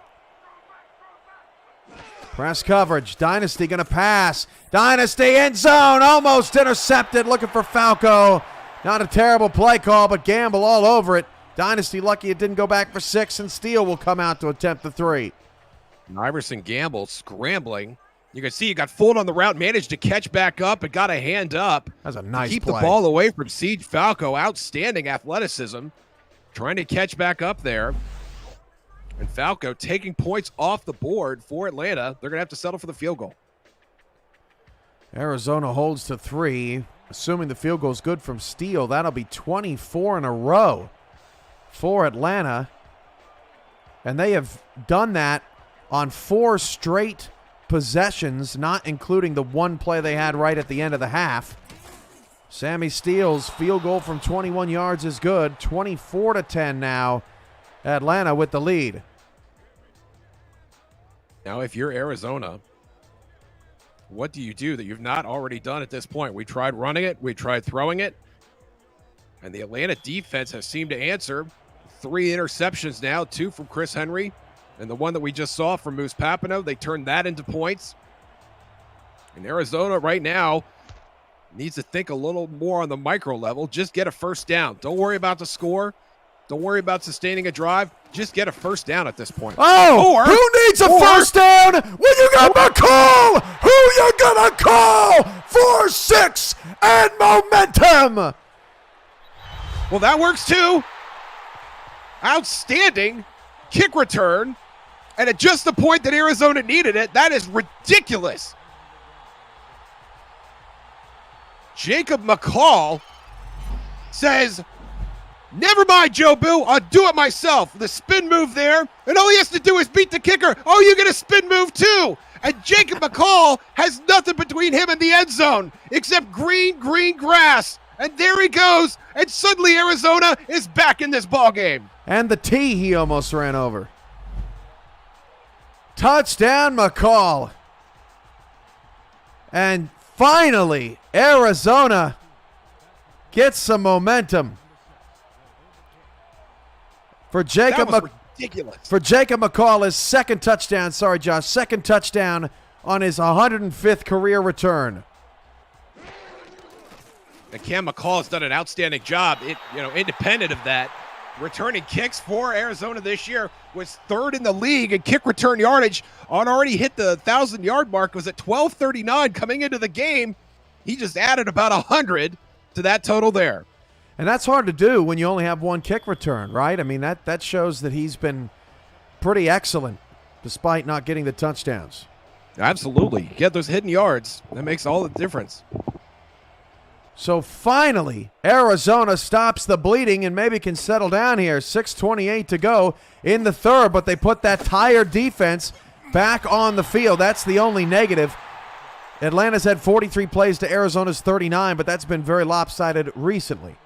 Press coverage. Dynasty going to pass. Dynasty end zone. Almost intercepted. Looking for Falco. Not a terrible play call, but Gamble all over it. Dynasty lucky it didn't go back for 6, and Steele will come out to attempt the 3. Iverson Gamble scrambling. You can see he got fooled on the route, managed to catch back up and got a hand up. That's a nice keep play. The ball away from Siege Falco. Outstanding athleticism. Trying to catch back up there. And Falco taking points off the board for Atlanta. They're going to have to settle for the field goal. Arizona holds to 3. Assuming the field goal is good from Steele, that'll be 24 in a row for Atlanta. And they have done that on 4 straight possessions, not including the one play they had right at the end of the half. Sammy Steele's field goal from 21 yards is good. 24-10 now. Atlanta with the lead. Now, if you're Arizona, what do you do that you've not already done at this point? We tried running it. We tried throwing it. And the Atlanta defense has seemed to answer. 3 interceptions now, 2 from Chris Henry. And the one that we just saw from Moose Papano, they turned that into points. And Arizona right now needs to think a little more on the micro level. Just get a 1st down. Don't worry about the score. Don't worry about sustaining a drive. Just get a 1st down at this point. Oh, who needs a 1st down when you got McCall? Who you gonna call for 6 and momentum? Well, that works too. Outstanding kick return. And at just the point that Arizona needed it, that is ridiculous. Jacob McCall says, never mind, Joe Boo, I'll do it myself. The spin move there, and all he has to do is beat the kicker. Oh, you get a spin move too. And Jacob McCall has nothing between him and the end zone except green grass. And there he goes, and suddenly Arizona is back in this ball game. And the tee he almost ran over. Touchdown, McCall. And finally, Arizona gets some momentum. For Jacob McCall, his 2nd touchdown. Sorry, Josh. 2nd touchdown on his 105th career return. And Cam McCall has done an outstanding job. Independent of that, returning kicks for Arizona this year was 3rd in the league in kick return yardage. Already hit the 1,000-yard mark. It was at 12:39 coming into the game. He just added about 100 to that total there. And that's hard to do when you only have 1 kick return, right? I mean, that shows that he's been pretty excellent despite not getting the touchdowns. Absolutely. Get those hidden yards. That makes all the difference. So finally, Arizona stops the bleeding and maybe can settle down here. 6:28 to go in the 3rd, but they put that tired defense back on the field. That's the only negative. Atlanta's had 43 plays to Arizona's 39, but that's been very lopsided recently.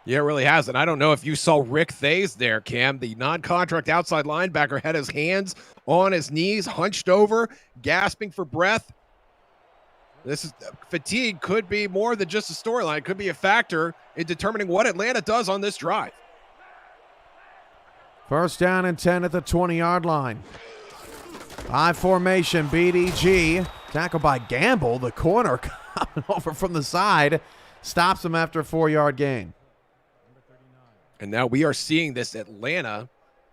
Yeah, it really has. And I don't know if you saw Rick Thays there, Cam. The non-contract outside linebacker had his hands on his knees, hunched over, gasping for breath. Fatigue could be more than just a storyline. It could be a factor in determining what Atlanta does on this drive. First down and 10 at the 20-yard line. High formation, BDG. Tackled by Gamble. The corner coming over from the side. Stops him after a 4-yard gain. And now we are seeing this Atlanta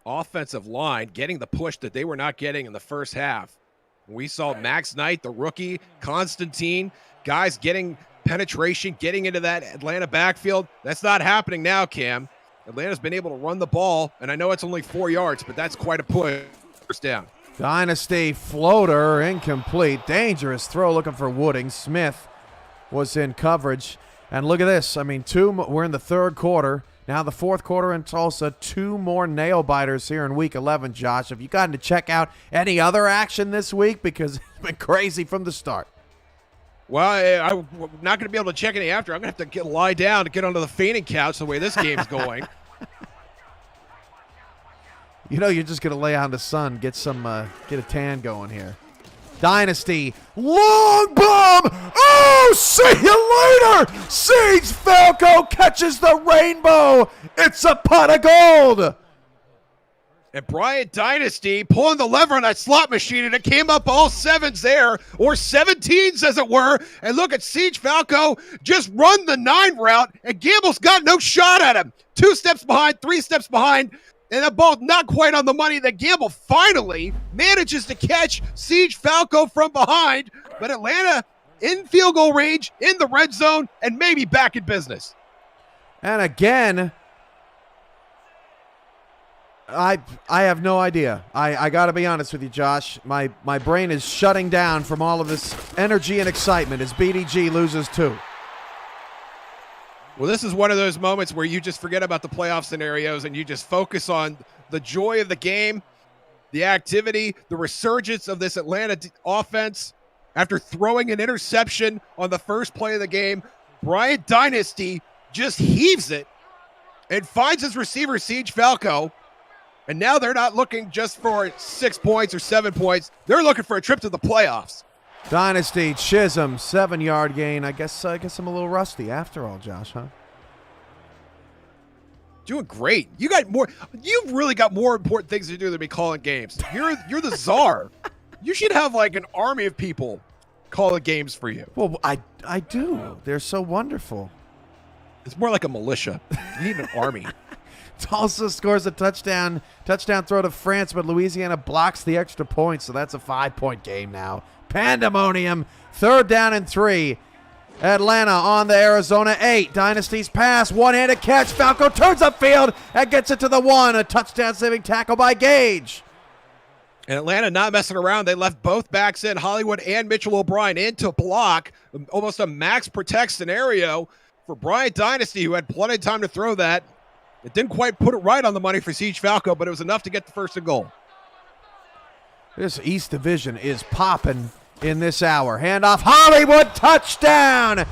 offensive line getting the push that they were not getting in the first half. We saw Max Knight, the rookie, Constantine, guys getting penetration, getting into that Atlanta backfield. That's not happening now, Cam. Atlanta's been able to run the ball, and I know it's only 4 yards, but that's quite a push. First down. Dynasty floater, incomplete. Dangerous throw looking for Wooding. Smith was in coverage. And look at this. I mean, we're in the third quarter. Now the fourth quarter in Tulsa, 2 more nail-biters here in Week 11, Josh. Have you gotten to check out any other action this week? Because it's been crazy from the start. Well, I'm not going to be able to check any after. I'm going to have to lie down to get onto the fainting couch the way this game's going. You know you're just going to lay out in the sun, get a tan going here. Dynasty, long bomb! Oh, see you later! Siege Falco catches the rainbow! It's a pot of gold! And Bryant Dynasty pulling the lever on that slot machine, and it came up all 7s there, or 17s as it were. And look at Siege Falco just run the 9 route, and Gamble's got no shot at him. 2 steps behind, 3 steps behind, and the ball not quite on the money. That Gamble finally manages to catch Siege Falco from behind, but Atlanta in field goal range, in the red zone, and maybe back in business. And again, I have no idea. I got to be honest with you, Josh. My brain is shutting down from all of this energy and excitement as BDG loses 2. Well, this is one of those moments where you just forget about the playoff scenarios and you just focus on the joy of the game, the activity, the resurgence of this Atlanta offense. After throwing an interception on the first play of the game, Bryant Dynasty just heaves it and finds his receiver, Siege Falco. And now they're not looking just for 6 points or 7 points. They're looking for a trip to the playoffs. Dynasty, Chisholm, 7-yard gain. I guess I'm a little rusty after all, Josh, huh? Doing great. You've really got more important things to do than be calling games. You're the czar. You should have like an army of people calling games for you. Well, I do. They're so wonderful. It's more like a militia. You need an army. Tulsa scores a touchdown throw to France, but Louisiana blocks the extra point, so that's a 5-point game now. Pandemonium. 3rd down and 3. Atlanta on the Arizona 8. Dynasty's pass, one-handed catch. Falco turns upfield and gets it to the 1. A touchdown-saving tackle by Gage. And Atlanta not messing around. They left both backs in, Hollywood and Mitchell O'Brien, in to block. Almost a max protect scenario for Bryant Dynasty, who had plenty of time to throw that. It didn't quite put it right on the money for Siege Falco, but it was enough to get the 1st and goal. This East Division is popping in this hour. Handoff, Hollywood, touchdown!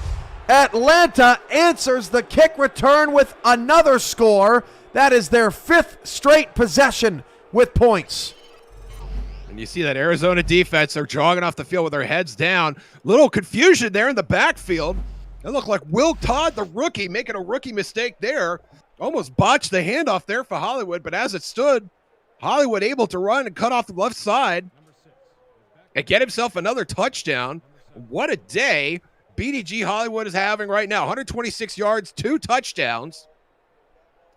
Atlanta answers the kick return with another score. That is their 5th straight possession with points. And you see that Arizona defense, they're jogging off the field with their heads down. Little confusion there in the backfield. It looked like Will Todd, the rookie, making a rookie mistake there. Almost botched the handoff there for Hollywood, but as it stood, Hollywood able to run and cut off the left side and get himself another touchdown. What a day BDG Hollywood is having right now. 126 yards, 2 touchdowns,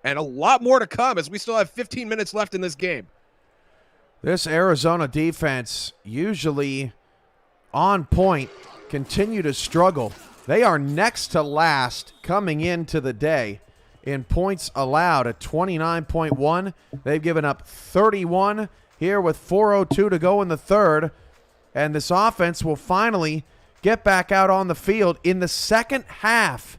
and a lot more to come as we still have 15 minutes left in this game. This Arizona defense, usually on point, continue to struggle. They are next to last coming into the day in points allowed at 29.1. They've given up 31 here with 4:02 to go in the third. And this offense will finally get back out on the field in the second half.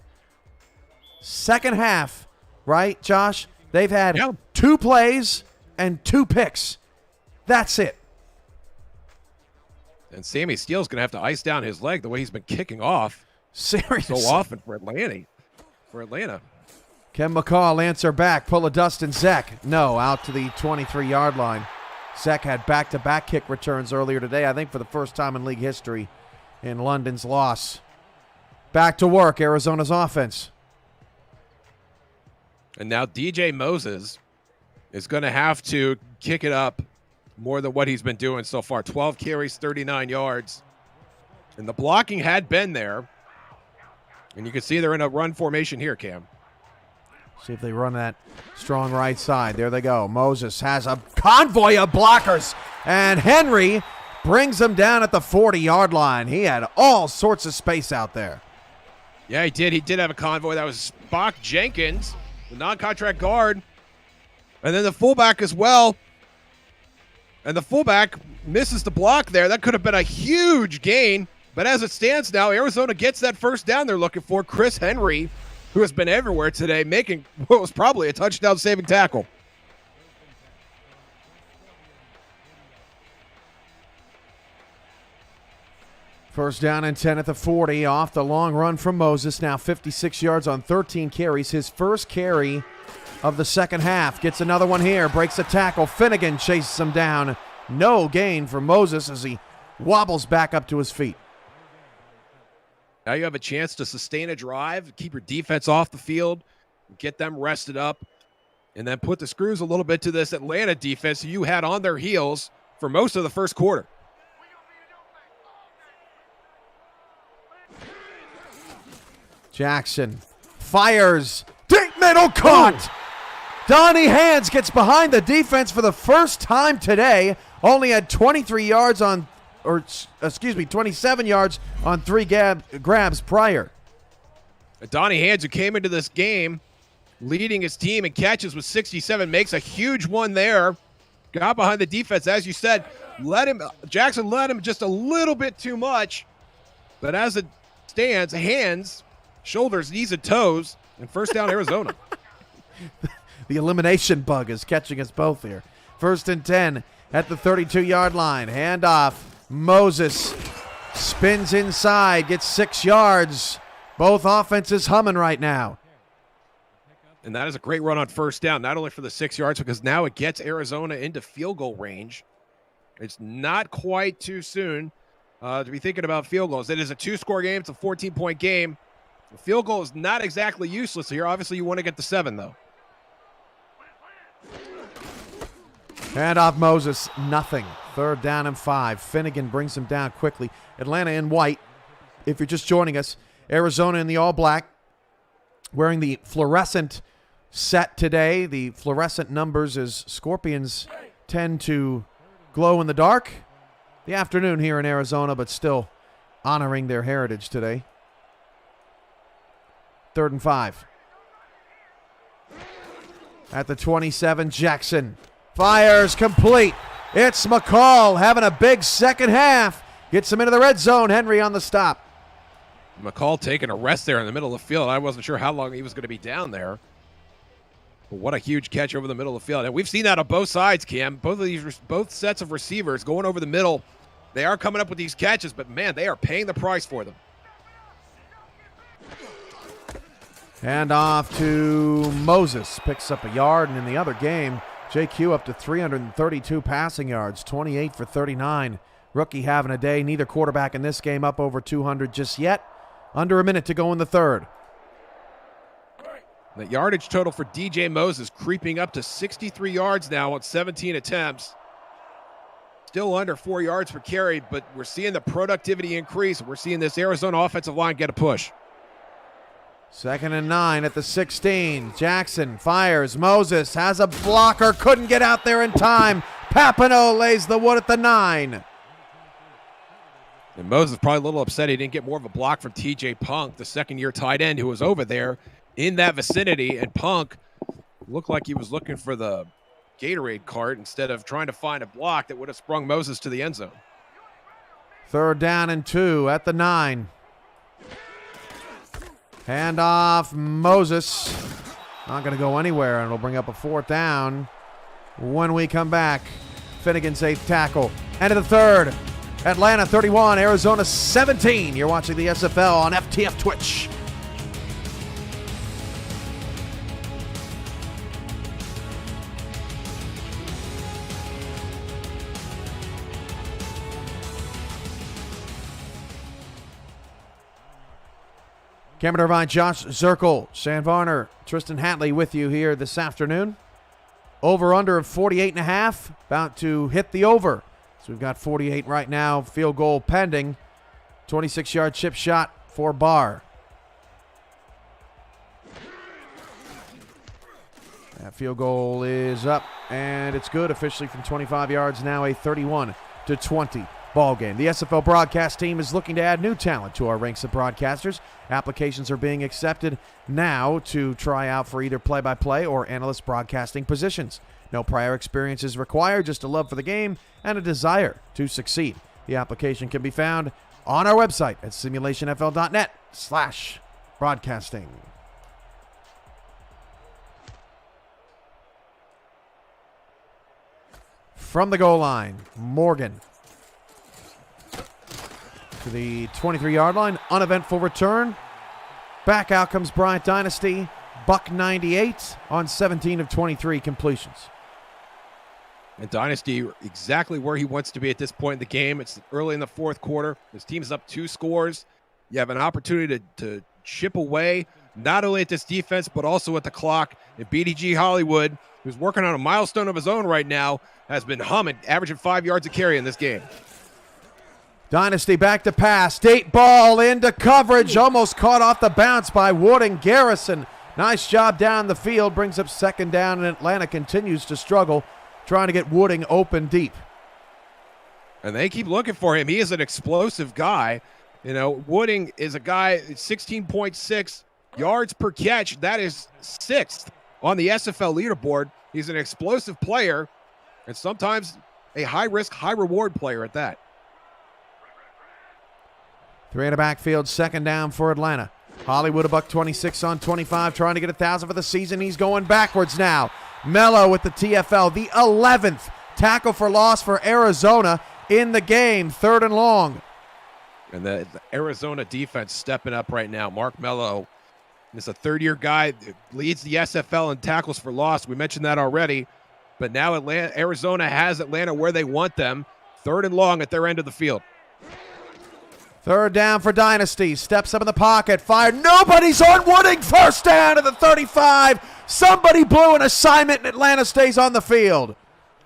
Second half, right, Josh? They've had 2 plays and 2 picks. That's it. And Sammy Steele's going to have to ice down his leg the way he's been kicking off Seriously. so often for Atlanta. Ken McCall answer back. Pull a Dustin Zek. No, out to the 23-yard line. Zek had back-to-back kick returns earlier today, I think for the first time in league history. in London's loss. Back to work, Arizona's offense. And now DJ Moses is going to have to kick it up more than what he's been doing so far. 12 carries, 39 yards. And the blocking had been there. And you can see they're in a run formation here, Cam. See if they run that strong right side. There they go. Moses has a convoy of blockers. And Henry brings them down at the 40-yard line. He had all sorts of space out there. Yeah, he did. He did have a convoy. That was Spock Jenkins, the non-contract guard. And then the fullback as well. And the fullback misses the block there. That could have been a huge gain. But as it stands now, Arizona gets that first down they're looking for. Chris Henry, who has been everywhere today, making what was probably a touchdown-saving tackle. First down and 10 at the 40 off the long run from Moses. Now 56 yards on 13 carries. His first carry of the second half. Gets another one here. Breaks a tackle. Finnegan chases him down. No gain for Moses as he wobbles back up to his feet. Now you have a chance to sustain a drive, keep your defense off the field, get them rested up, and then put the screws a little bit to this Atlanta defense you had on their heels for most of the first quarter. Jackson fires. Deep middle caught. Donnie Hands gets behind the defense for the first time today. Only had 23 yards on, 27 yards on 3 grabs prior. Donnie Hands, who came into this game leading his team in catches with 67, makes a huge one there. Got behind the defense, as you said. Jackson led him just a little bit too much. But as it stands, Hands, shoulders, knees, and toes, and first down Arizona. The elimination bug is catching us both here. First and 10 at the 32-yard line. Handoff. Moses spins inside, gets 6 yards. Both offenses humming right now. And that is a great run on first down, not only for the 6 yards, because now it gets Arizona into field goal range. It's not quite too soon to be thinking about field goals. It is a 2-score game. It's a 14-point game. The field goal is not exactly useless here. Obviously, you want to get to 7, though. Handoff Moses, nothing. Third down and 5. Finnegan brings him down quickly. Atlanta in white. If you're just joining us, Arizona in the all-black, wearing the fluorescent set today. The fluorescent numbers as Scorpions tend to glow in the dark. The afternoon here in Arizona, but still honoring their heritage today. Third and 5. At the 27, Jackson fires complete. It's McCall having a big second half. Gets him into the red zone. Henry on the stop. McCall taking a rest there in the middle of the field. I wasn't sure how long he was going to be down there. But what a huge catch over the middle of the field. And we've seen that on both sides, Cam. Both sets of receivers going over the middle. They are coming up with these catches, but man, they are paying the price for them. Hand off to Moses. Picks up a yard, and in the other game, JQ up to 332 passing yards, 28 for 39. Rookie having a day. Neither quarterback in this game up over 200 just yet. Under a minute to go in the third. The yardage total for DJ Moses creeping up to 63 yards now on 17 attempts. Still under 4 yards per carry, but we're seeing the productivity increase. We're seeing this Arizona offensive line get a push. Second and 9 at the 16. Jackson fires. Moses has a blocker. Couldn't get out there in time. Papineau lays the wood at the 9. And Moses probably a little upset he didn't get more of a block from TJ Punk, the second-year tight end who was over there in that vicinity. And Punk looked like he was looking for the Gatorade cart instead of trying to find a block that would have sprung Moses to the end zone. Third down and 2 at the 9. Hand off Moses. Not going to go anywhere, and it'll bring up a fourth down when we come back. Finnegan's 8th tackle. End of the third. Atlanta 31, Arizona 17. You're watching the SFL on FTF Twitch. Cameron Irvine, Josh Zirkle, Shan Varner, Tristan Hatley with you here this afternoon. Over-under of 48.5, about to hit the over. So we've got 48 right now, field goal pending. 26-yard chip shot for Barr. That field goal is up, and it's good officially from 25 yards, now a 31-20 ball game. The SFL broadcast team is looking to add new talent to our ranks of broadcasters. Applications are being accepted now to try out for either play-by-play or analyst broadcasting positions. No prior experience is required, just a love for the game and a desire to succeed. The application can be found on our website at simulationfl.net/broadcasting. From the goal line, Morgan to the 23-yard line, uneventful return. Back out comes Bryant Dynasty, buck 98 on 17 of 23 completions. And Dynasty exactly where he wants to be at this point in the game. It's early in the fourth quarter. His team is up 2 scores. You have an opportunity to chip away, not only at this defense, but also at the clock. And BDG Hollywood, who's working on a milestone of his own right now, has been humming, averaging 5 yards a carry in this game. Dynasty back to pass. State ball into coverage. Almost caught off the bounce by Wooding. Garrison. Nice job down the field. Brings up second down, and Atlanta continues to struggle, trying to get Wooding open deep. And they keep looking for him. He is an explosive guy. You know, Wooding is a guy, 16.6 yards per catch. That is 6th on the SFL leaderboard. He's an explosive player, and sometimes a high-risk, high-reward player at that. 3 in the backfield, second down for Atlanta. Hollywood a buck 26 on 25, trying to get 1,000 for the season. He's going backwards now. Mello with the TFL, the 11th tackle for loss for Arizona in the game, 3rd and long. And the Arizona defense stepping up right now. Mark Mello is a third-year guy, leads the SFL in tackles for loss. We mentioned that already. But now Arizona has Atlanta where they want them. 3rd and long at their end of the field. 3rd down for Dynasty. Steps up in the pocket. Fire. Nobody's on Wooding. 1st down at the 35. Somebody blew an assignment, and Atlanta stays on the field.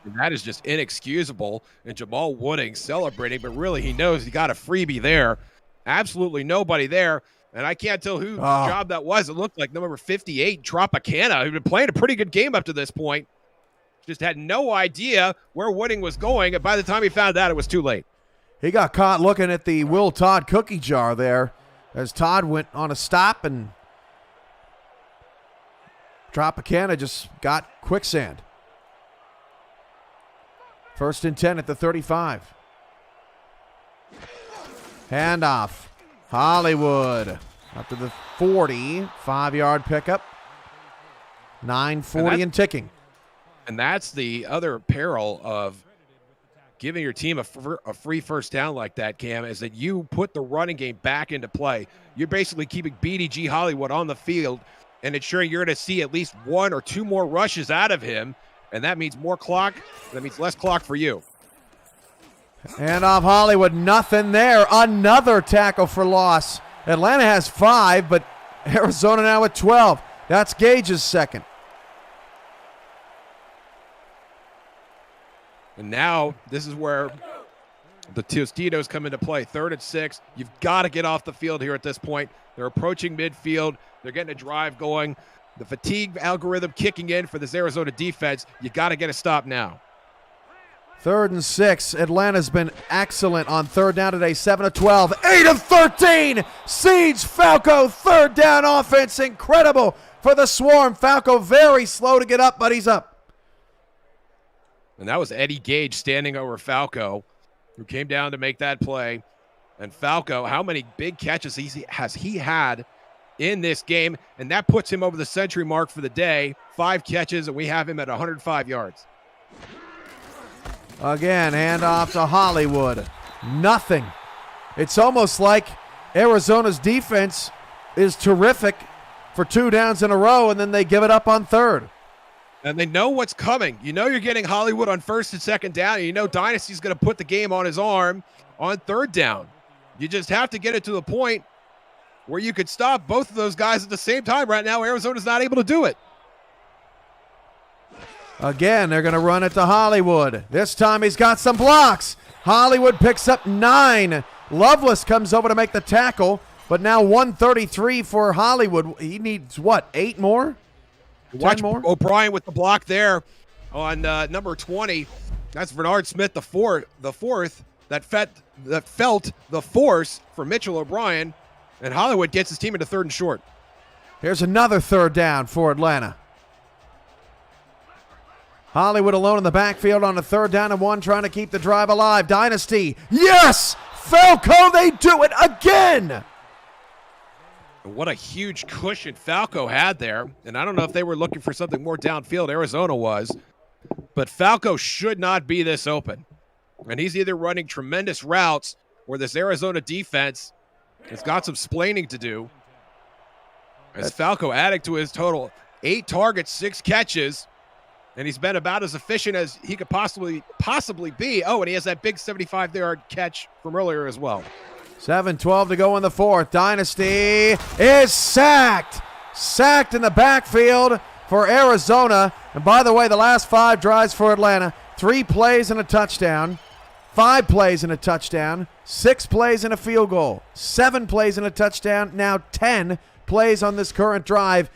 And that is just inexcusable. And Jamal Wooding celebrating, but really he knows he got a freebie there. Absolutely nobody there. And I can't tell whose job that was. It looked like number 58, Tropicana, who'd been playing a pretty good game up to this point. Just had no idea where Wooding was going. And by the time he found out, it was too late. He got caught looking at the Will Todd cookie jar there as Todd went on a stop, and Tropicana just got quicksand. 1st and 10 at the 35. Handoff. Hollywood up to the 40. 5-yard pickup. 9:40 and ticking. And that's the other peril of giving your team a free 1st down like that, Cam, is that you put the running game back into play. You're basically keeping BDG Hollywood on the field and ensuring you're going to see at least 1 or 2 more rushes out of him, and that means more clock. That means less clock for you. And off Hollywood, nothing there. Another tackle for loss. Atlanta has 5, but Arizona now at 12. That's Gage's 2nd. And now this is where the Tostitos come into play. 3rd and 6. You've got to get off the field here at this point. They're approaching midfield. They're getting a drive going. The fatigue algorithm kicking in for this Arizona defense. You got to get a stop now. 3rd and 6. Atlanta's been excellent on 3rd down today. 7 of 12. 8 of 13. Siege Falco. 3rd down offense. Incredible for the Swarm. Falco very slow to get up, but he's up. And that was Eddie Gage standing over Falco, who came down to make that play. And Falco, how many big catches has he had in this game? And that puts him over the century mark for the day. 5 catches, and we have him at 105 yards. Again, handoff to Hollywood. Nothing. It's almost like Arizona's defense is terrific for 2 downs in a row, and then they give it up on 3rd. And they know what's coming. You know you're getting Hollywood on 1st and 2nd down. And you know Dynasty's going to put the game on his arm on 3rd down. You just have to get it to the point where you could stop both of those guys at the same time. Right now, Arizona's not able to do it. Again, they're going to run it to Hollywood. This time he's got some blocks. Hollywood picks up 9. Lovelace comes over to make the tackle, but now 133 for Hollywood. He needs, what, 8 more? Watch 10 more? O'Brien with the block there on number 20. That's Bernard Smith, the fourth that felt the force for Mitchell O'Brien, and Hollywood gets his team into 3rd and short. Here's another 3rd down for Atlanta. Hollywood alone in the backfield on a 3rd down and 1, trying to keep the drive alive. Dynasty, yes! Falco, they do it again! What a huge cushion Falco had there, and I don't know if they were looking for something more downfield. Arizona was, but Falco should not be this open. And he's either running tremendous routes or this Arizona defense has got some splaining to do. As Falco adding to his total, 8 targets, 6 catches, and he's been about as efficient as he could possibly be. Oh, and he has that big 75-yard catch from earlier as well. 7:12 to go in the 4th. Dynasty is sacked. Sacked in the backfield for Arizona. And by the way, the last 5 drives for Atlanta, 3 plays and a touchdown. 5 plays and a touchdown, 6 plays and a field goal, 7 plays and a touchdown, now 10 plays on this current drive.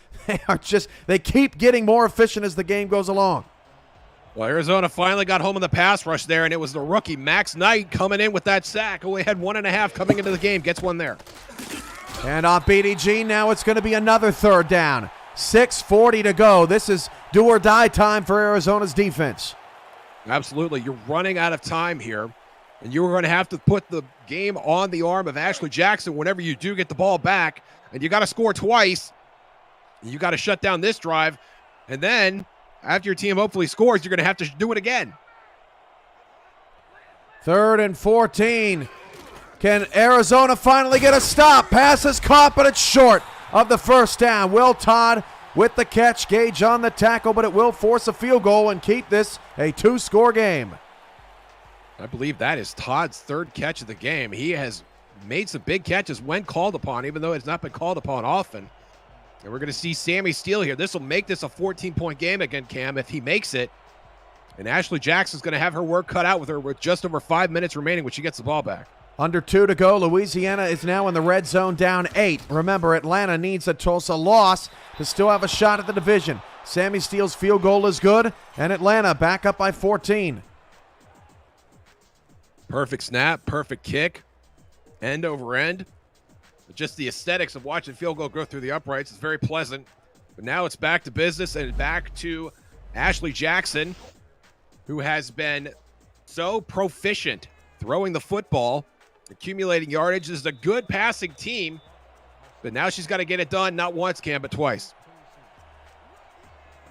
They keep getting more efficient as the game goes along. Well, Arizona finally got home in the pass rush there, and it was the rookie Max Knight coming in with that sack. Only had 1.5 coming into the game, gets 1 there. And off BDG, now it's going to be another 3rd down. 6:40 to go. This is do or die time for Arizona's defense. Absolutely. You're running out of time here, and you're going to have to put the game on the arm of Ashley Jackson whenever you do get the ball back, and you got to score twice. You got to shut down this drive, and then after your team hopefully scores, you're going to have to do it again. 3rd and 14. Can Arizona finally get a stop? Pass is caught, but it's short of the 1st down. Will Todd with the catch, Gage on the tackle, but it will force a field goal and keep this a 2-score game. I believe that is Todd's 3rd catch of the game. He has made some big catches when called upon, even though it's not been called upon often. And we're going to see Sammy Steele here. This will make this a 14-point game again, Cam, if he makes it. And Ashley Jackson's going to have her work cut out with her with just over 5 minutes remaining when she gets the ball back. Under 2 to go. Louisiana is now in the red zone, down 8. Remember, Atlanta needs a Tulsa loss to still have a shot at the division. Sammy Steele's field goal is good, and Atlanta back up by 14. Perfect snap, perfect kick, end over end. But just the aesthetics of watching field goal go through the uprights is very pleasant. But now it's back to business and back to Ashley Jackson, who has been so proficient throwing the football, accumulating yardage. This is a good passing team, but now she's got to get it done not once, Cam, but twice.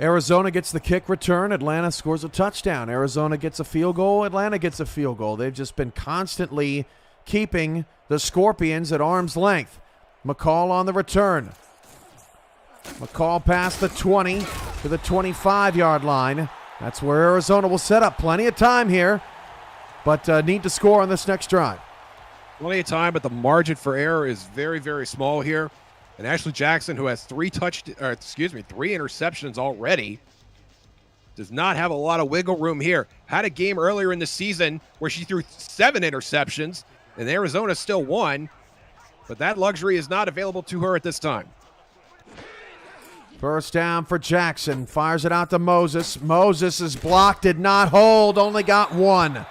Arizona gets the kick return. Atlanta scores a touchdown. Arizona gets a field goal. Atlanta gets a field goal. They've just been constantly keeping the Scorpions at arm's length. McCall on the return. McCall past the 20 to the 25-yard line. That's where Arizona will set up. Plenty of time here, but need to score on this next drive. Plenty of time, but the margin for error is very, very small here. And Ashley Jackson, who has 3 interceptions already, does not have a lot of wiggle room here. Had a game earlier in the season where she threw 7 interceptions, and Arizona still won, but that luxury is not available to her at this time. First down for Jackson. Fires it out to Moses. Moses is blocked, did not hold, only got 1.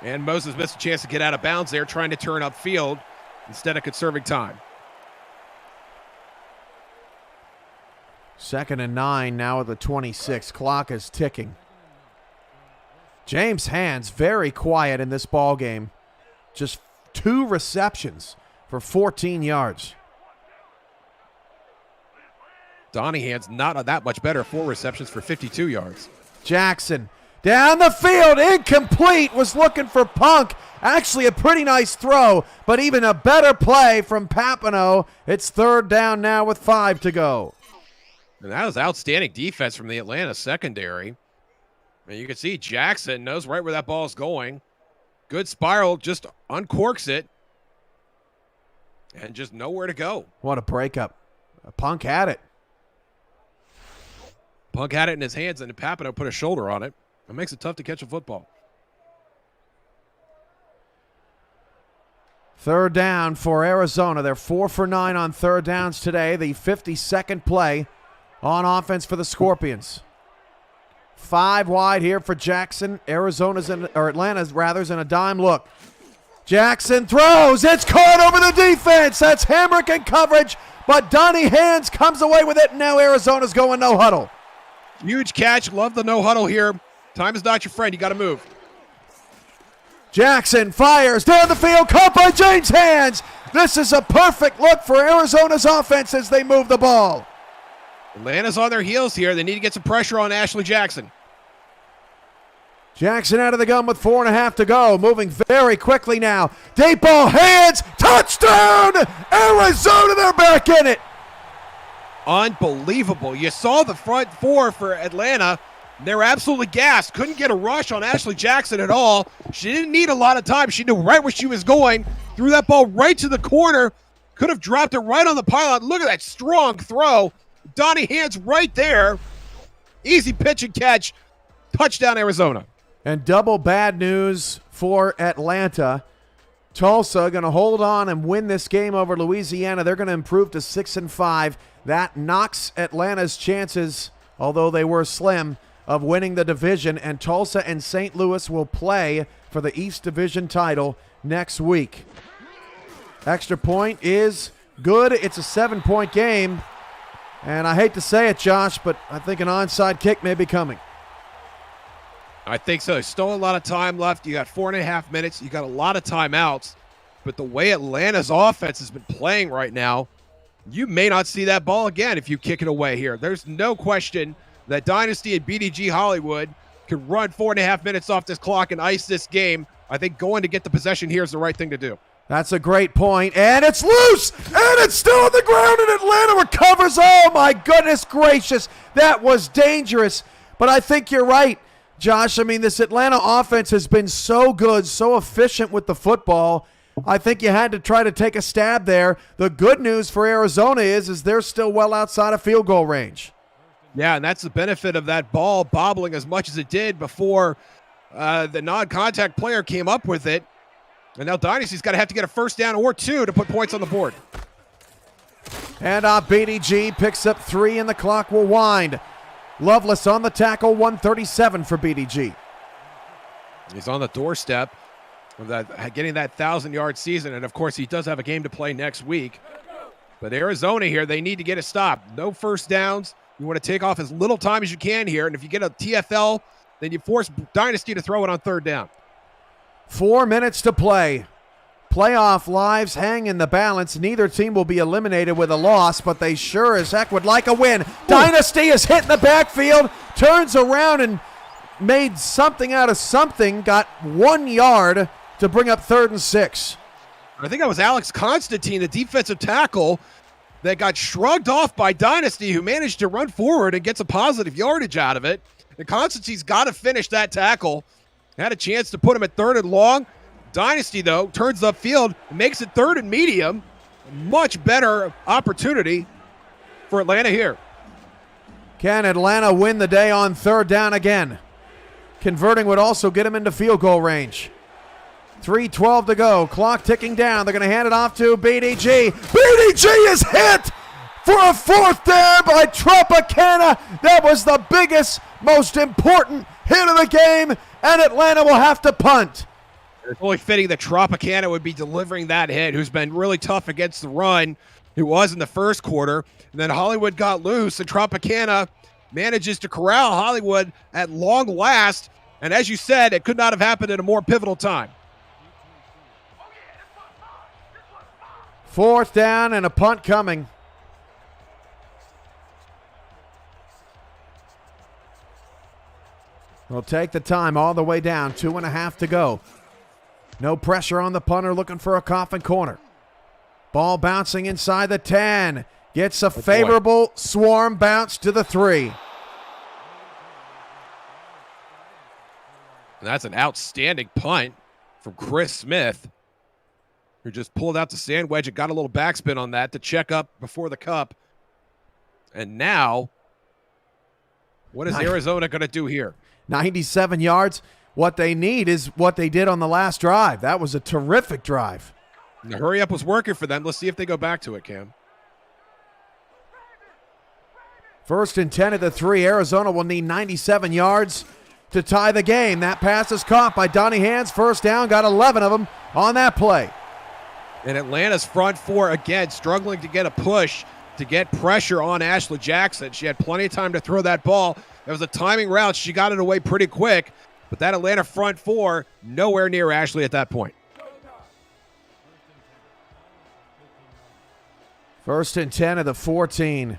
And Moses missed a chance to get out of bounds there, trying to turn upfield instead of conserving time. 2nd and 9 now at the 26. Clock is ticking. James Hands very quiet in this ball game. Just 2 receptions for 14 yards. Donnie Hands not that much better. 4 receptions for 52 yards. Jackson down the field, incomplete, was looking for Punk. Actually a pretty nice throw, but even a better play from Papineau. It's 3rd down now with 5 to go. And that was outstanding defense from the Atlanta secondary. And you can see Jackson knows right where that ball is going. Good spiral, just uncorks it. And just nowhere to go. What a breakup. Punk had it. Punk had it in his hands, and Papino put a shoulder on it. It makes it tough to catch a football. Third down for Arizona. They're 4 for 9 on third downs today. The 52nd play on offense for the Scorpions. 5 wide here for Jackson. Atlanta's in a dime look. Jackson throws. It's caught over the defense. That's Hamrick in coverage, but Donnie Hands comes away with it, and now Arizona's going no huddle. Huge catch. Love the no huddle here. Time is not your friend. You got to move. Jackson fires down the field, caught by James Hands. This is a perfect look for Arizona's offense as they move the ball. Atlanta's on their heels here. They need to get some pressure on Ashley Jackson. Jackson out of the gun with 4.5 to go. Moving very quickly now. Deep ball, Hands, touchdown! Arizona, they're back in it. Unbelievable. You saw the front four for Atlanta. They were absolutely gassed. Couldn't get a rush on Ashley Jackson at all. She didn't need a lot of time. She knew right where she was going. Threw that ball right to the corner. Could have dropped it right on the pylon. Look at that strong throw. Donnie Hands right there. Easy pitch and catch. Touchdown, Arizona. And double bad news for Atlanta. Tulsa going to hold on and win this game over Louisiana. They're going to improve to 6-5. That knocks Atlanta's chances, although they were slim, of winning the division. And Tulsa and St. Louis will play for the East Division title next week. Extra point is good. It's a 7-point game. And I hate to say it, Josh, but I think an onside kick may be coming. I think so. Still a lot of time left. You got 4.5 minutes. You got a lot of timeouts. But the way Atlanta's offense has been playing right now, you may not see that ball again if you kick it away here. There's no question that Dynasty and BDG Hollywood could run 4.5 minutes off this clock and ice this game. I think going to get the possession here is the right thing to do. That's a great point. And it's loose! And it's still on the ground, and Atlanta recovers. Oh, my goodness gracious. That was dangerous. But I think you're right, Josh. I mean, this Atlanta offense has been so good, so efficient with the football. I think you had to try to take a stab there. The good news for Arizona is they're still well outside of field goal range. Yeah, and that's the benefit of that ball bobbling as much as it did before the non-contact player came up with it. And now Dynasty's got to have to get a first down or 2 to put points on the board. And BDG picks up 3, and the clock will wind. Loveless on the tackle, 137 for BDG. He's on the doorstep of that, getting that 1,000-yard season, and of course he does have a game to play next week. But Arizona here, they need to get a stop. No first downs. You want to take off as little time as you can here, and if you get a TFL, then you force Dynasty to throw it on third down. 4 minutes to play. Playoff lives hang in the balance. Neither team will be eliminated with a loss, but they sure as heck would like a win. Ooh. Dynasty is hit in the backfield, turns around and made something out of something, got 1 yard to bring up 3rd and 6. I think that was Alex Constantine, the defensive tackle, that got shrugged off by Dynasty, who managed to run forward and gets a positive yardage out of it. And Constantine's got to finish that tackle. Had a chance to put him at 3rd and long. Dynasty, though, turns upfield and makes it 3rd and medium. Much better opportunity for Atlanta here. Can Atlanta win the day on 3rd down again? Converting would also get him into field goal range. 3:12 to go. Clock ticking down. They're going to hand it off to BDG. BDG is hit for a 4th down by Tropicana. That was the biggest, most important hit of the game, and Atlanta will have to punt. It's only fitting that Tropicana would be delivering that hit, who's been really tough against the run, who was in the first quarter. And then Hollywood got loose, and Tropicana manages to corral Hollywood at long last. And as you said, it could not have happened at a more pivotal time. 4th down and a punt coming. We'll take the time all the way down. 2.5 to go. No pressure on the punter, looking for a coffin corner. Ball bouncing inside the 10. Gets a favorable swarm bounce to the 3. And that's an outstanding punt from Chris Smith. who just pulled out the sand wedge and got a little backspin on that to check up before the cup. And now, what is Arizona going to do here? 97 yards. What they need is what they did on the last drive. That was a terrific drive. And the hurry up was working for them. Let's see if they go back to it, Cam. 1st and 10 at the 3. Arizona will need 97 yards to tie the game. That pass is caught by Donnie Hands. First down, got 11 of them on that play. And Atlanta's front four, again, struggling to get a push, to get pressure on Ashley Jackson. She had plenty of time to throw that ball. It was a timing route. She got it away pretty quick. But that Atlanta front four, nowhere near Ashley at that point. 1st and 10 of the 14.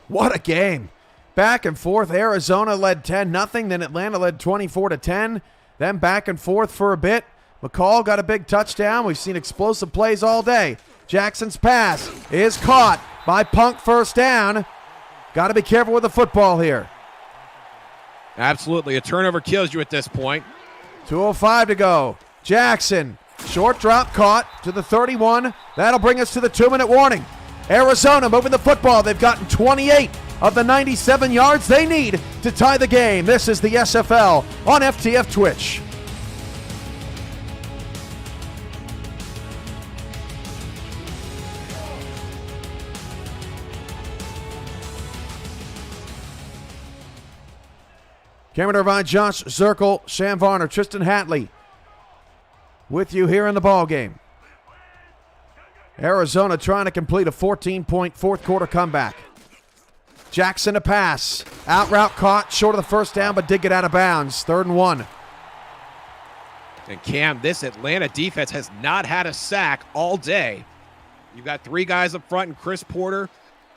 What a game. Back and forth. Arizona led 10-0. Then Atlanta led 24-10. Then back and forth for a bit. McCall got a big touchdown. We've seen explosive plays all day. Jackson's pass is caught by Punk. First down. Got to be careful with the football here. Absolutely. A turnover kills you at this point. 2:05 to go. Jackson, short drop caught to the 31. That'll bring us to the 2-minute warning. Arizona moving the football. They've gotten 28 of the 97 yards they need to tie the game. This is the SFL on FTF Twitch. Cameron Irvine, Josh Zirkle, Sam Varner, Tristan Hatley with you here in the ball game. Arizona trying to complete a 14-point fourth quarter comeback. Jackson a pass. Out route caught, short of the first down, but did get out of bounds. 3rd and 1. And Cam, this Atlanta defense has not had a sack all day. You've got 3 guys up front, and Chris Porter,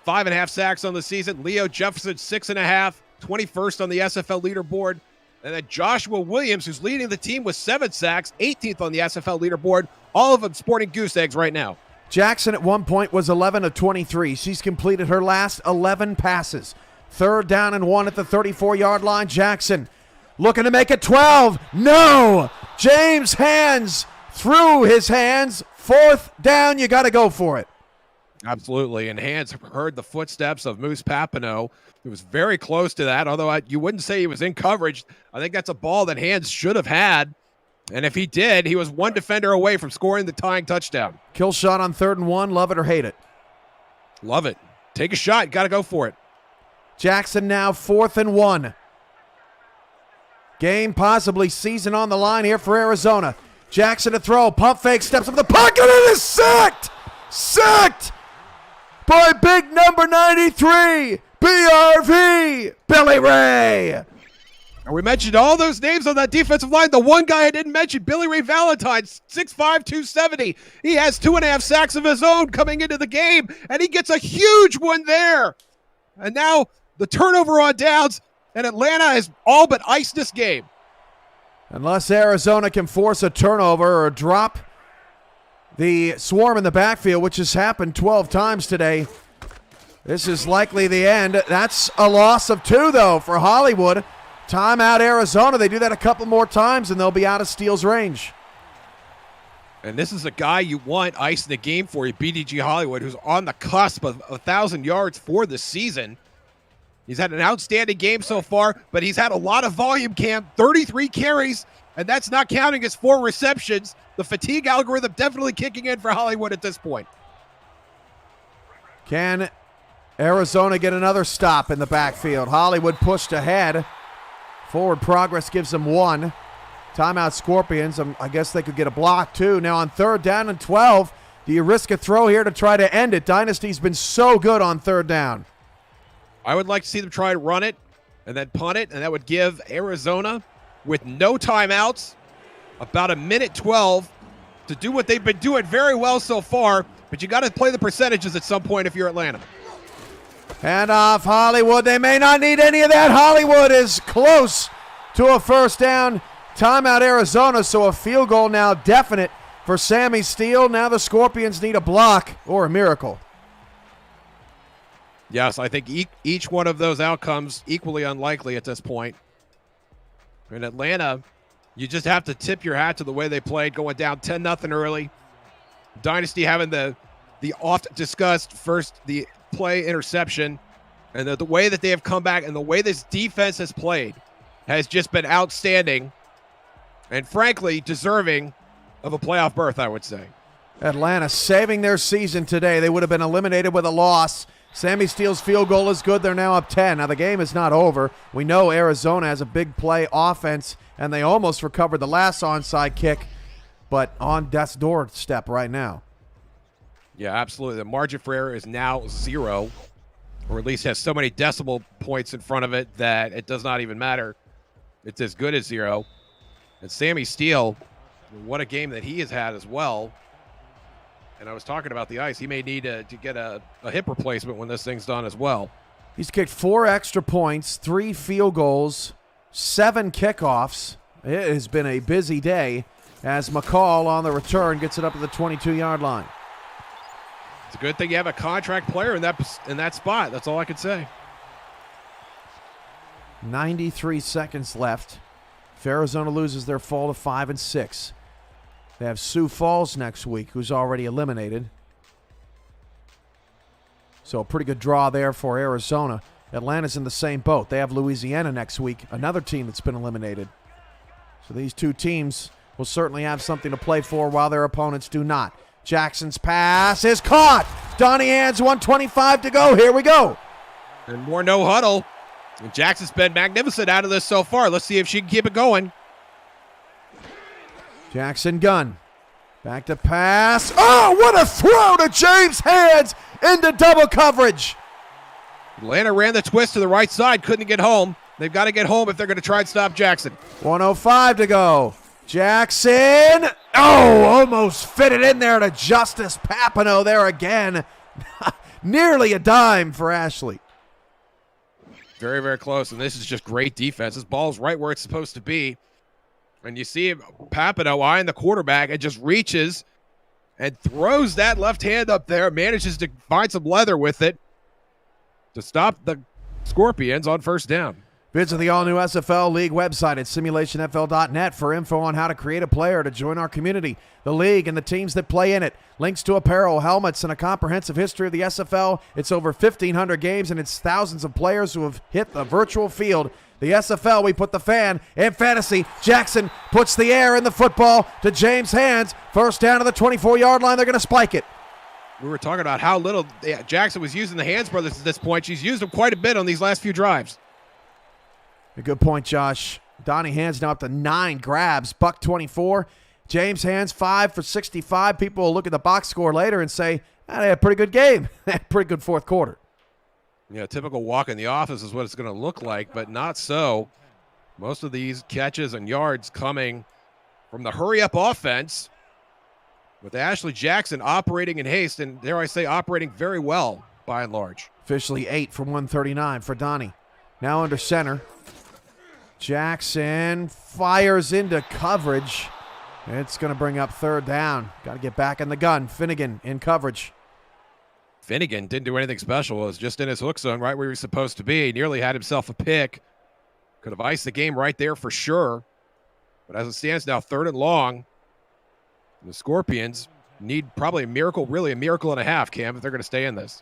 5.5 sacks on the season. Leo Jefferson, 6.5. 21st on the SFL leaderboard. And then Joshua Williams, who's leading the team with 7 sacks, 18th on the SFL leaderboard. All of them sporting goose eggs right now. Jackson at one point was 11 of 23. She's completed her last 11 passes. 3rd down and 1 at the 34-yard line. Jackson looking to make it 12. No! James Hands through his hands. 4th down. You got to go for it. Absolutely. And Hands heard the footsteps of Moose Papineau. It was very close to that, although you wouldn't say he was in coverage. I think that's a ball that Hands should have had. And if he did, he was one defender away from scoring the tying touchdown. Kill shot on 3rd and 1. Love it or hate it? Love it. Take a shot. Got to go for it. Jackson now 4th and 1. Game possibly season on the line here for Arizona. Jackson to throw. Pump fake. Steps up the pocket and is sacked. Sacked by big number 93. BRV, Billy Ray. And we mentioned all those names on that defensive line. The one guy I didn't mention, Billy Ray Valentine, 6'5", 270. He has 2.5 sacks of his own coming into the game, and he gets a huge one there. And now the turnover on downs, and Atlanta has all but iced this game. Unless Arizona can force a turnover or drop the swarm in the backfield, which has happened 12 times today, this is likely the end. That's a loss of 2, though, for Hollywood. Timeout, Arizona. They do that a couple more times, and they'll be out of Steele's range. And this is a guy you want icing the game for you, BDG Hollywood, who's on the cusp of 1,000 yards for the season. He's had an outstanding game so far, but he's had a lot of volume, Cam. 33 carries, and that's not counting his 4 receptions. The fatigue algorithm definitely kicking in for Hollywood at this point. Can Arizona get another stop in the backfield? Hollywood pushed ahead. Forward progress gives them 1. Timeout Scorpions. I guess they could get a block too. Now on 3rd down and 12, do you risk a throw here to try to end it? Dynasty's been so good on 3rd down. I would like to see them try to run it and then punt it, and that would give Arizona, with no timeouts, about 1:12 to do what they've been doing very well so far, but you got to play the percentages at some point if you're Atlanta. Hand off Hollywood. They may not need any of that. Hollywood is close to a 1st down. Timeout Arizona, so a field goal now definite for Sammy Steele. Now the Scorpions need a block or a miracle. Yes, I think each one of those outcomes equally unlikely at this point. In Atlanta, you just have to tip your hat to the way they played, going down 10-0 early. Dynasty having the oft discussed first the play interception, and the way that they have come back and the way this defense has played has just been outstanding and frankly deserving of a playoff berth, I would say. Atlanta saving their season today. They would have been eliminated with a loss. Sammy Steele's field goal is good. They're now up 10. Now the game is not over. We know Arizona has a big play offense, and they almost recovered the last onside kick, but on death's doorstep right now. Yeah, absolutely. The margin for error is now 0, or at least has so many decimal points in front of it that it does not even matter. It's as good as 0. And Sammy Steele, what a game that he has had as well. And I was talking about the ice. He may need to get a hip replacement when this thing's done as well. He's kicked 4 extra points, 3 field goals, 7 kickoffs. It has been a busy day as McCall on the return gets it up to the 22-yard line. It's a good thing you have a contract player in that spot. That's all I can say. 93 seconds left. If Arizona loses their fall to 5-6. They have Sioux Falls next week, who's already eliminated. So a pretty good draw there for Arizona. Atlanta's in the same boat. They have Louisiana next week, another team that's been eliminated. So these two teams will certainly have something to play for while their opponents do not. Jackson's pass is caught. Donnie Hands, 1:25 to go. Here we go. And more no huddle. And Jackson's been magnificent out of this so far. Let's see if she can keep it going. Jackson gun. Back to pass. Oh, what a throw to James Hands into double coverage. Atlanta ran the twist to the right side. Couldn't get home. They've got to get home if they're going to try and stop Jackson. 1:05 to go. Jackson. Oh, almost fitted in there to Justice Papineau there again. Nearly a dime for Ashley. Very, very close. And this is just great defense. This ball's right where it's supposed to be. And you see Papineau eyeing the quarterback and just reaches and throws that left hand up there, manages to find some leather with it to stop the Scorpions on first down. Visit the all-new SFL League website at simulationfl.net for info on how to create a player to join our community, the league, and the teams that play in it. Links to apparel, helmets, and a comprehensive history of the SFL. It's over 1,500 games, and it's thousands of players who have hit the virtual field. The SFL, we put the fan in fantasy. Jackson puts the air in the football to James Hands. First down to the 24-yard line. They're going to spike it. We were talking about how little Jackson was using the Hands brothers at this point. She's used them quite a bit on these last few drives. A good point, Josh. Donnie Hands now up to 9 grabs. Buck 24. James Hands 5 for 65. People will look at the box score later and say, they had a pretty good game. Pretty good fourth quarter. Yeah, typical walk in the office is what it's going to look like, but not so. Most of these catches and yards coming from the hurry-up offense with Ashley Jackson operating in haste and, dare I say, operating very well by and large. Officially 8 for 139 for Donnie. Now under center. Jackson fires into coverage. It's going to bring up third down. Got to get back in the gun. Finnegan in coverage. Finnegan didn't do anything special. It was just in his hook zone right where he was supposed to be. Nearly had himself a pick. Could have iced the game right there for sure. But as it stands now, 3rd and long. The Scorpions need probably a miracle, really a miracle and a half, Cam, if they're going to stay in this.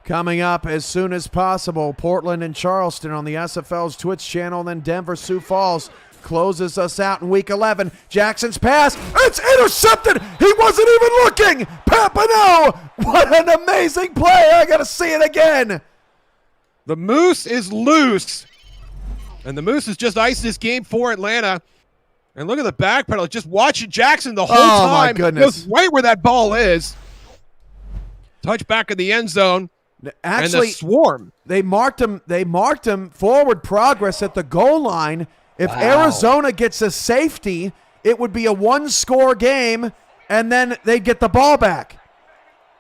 Coming up as soon as possible, Portland and Charleston on the SFL's Twitch channel, then Denver, Sioux Falls closes us out in Week 11. Jackson's pass, it's intercepted! He wasn't even looking! Papineau! What an amazing play! I gotta see it again! The Moose is loose. And the Moose has just iced this game for Atlanta. And look at the back pedal, just watching Jackson the whole time. My goodness. Knows right where that ball is. Touch back in the end zone. Actually, and the swarm. They marked him forward progress at the goal line. If Arizona gets a safety, it would be a 1-score game, and then they'd get the ball back.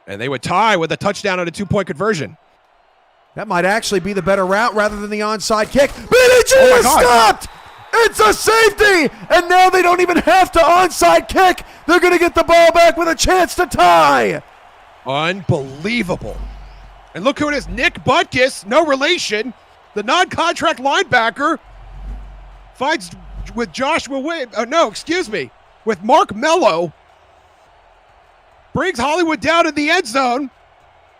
And they would tie with a touchdown and a 2-point conversion. That might actually be the better route rather than the onside kick. But it just stopped! It's a safety! And now they don't even have to onside kick. They're going to get the ball back with a chance to tie. Unbelievable. And look who it is, Nick Butkus, no relation. The non-contract linebacker fights with with Mark Mello. brings Hollywood down in the end zone,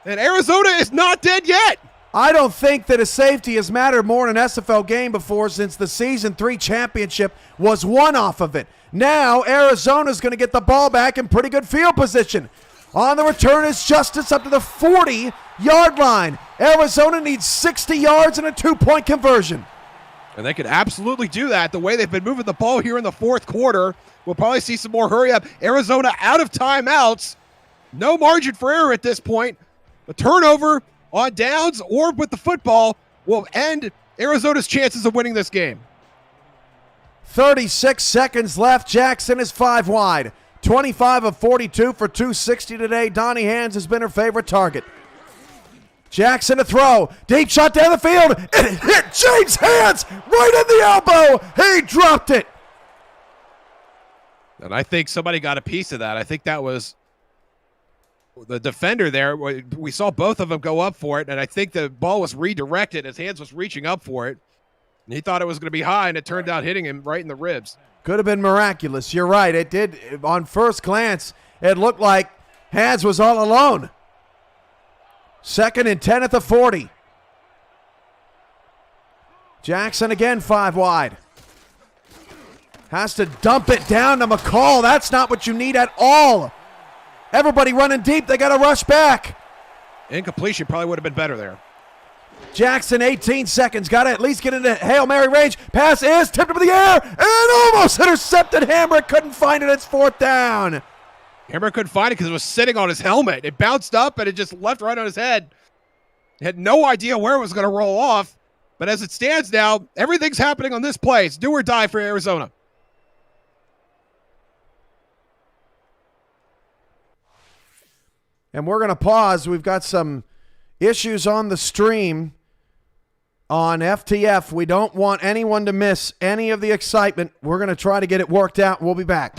and Arizona is not dead yet. I don't think that a safety has mattered more in an SFL game before, since the Season 3 championship was won off of it. Now Arizona's going to get the ball back in pretty good field position. On the return is Justice up to the 40-yard line. Arizona needs 60 yards and a 2-point conversion. And they could absolutely do that. The way they've been moving the ball here in the fourth quarter, we'll probably see some more hurry up. Arizona out of timeouts. No margin for error at this point. A turnover on downs or with the football will end Arizona's chances of winning this game. 36 seconds left. Jackson is 5 wide. 25 of 42 for 260 today. Donnie Hands has been her favorite target. Jackson to throw. Deep shot down the field. It hit James Hands right in the elbow. He dropped it. And I think somebody got a piece of that. I think that was the defender there. We saw both of them go up for it, and I think the ball was redirected. His hands was reaching up for it, and he thought it was going to be high, and it turned out hitting him right in the ribs. Could have been miraculous. You're right. It did. On first glance, it looked like Hands was all alone. 2nd and 10 at the 40. Jackson again 5 wide. Has to dump it down to McCall. That's not what you need at all. Everybody running deep. They got to rush back. Incompletion probably would have been better there. Jackson, 18 seconds. Got to at least get into Hail Mary range. Pass is tipped up in the air and almost intercepted. Hamrick couldn't find it. It's 4th down. Hamrick couldn't find it because it was sitting on his helmet. It bounced up and it just left right on his head. He had no idea where it was going to roll off. But as it stands now, everything's happening on this play. It's do or die for Arizona. And we're going to pause. We've got some issues on the stream on FTF. We don't want anyone to miss any of the excitement. We're going to try to get it worked out. We'll be back.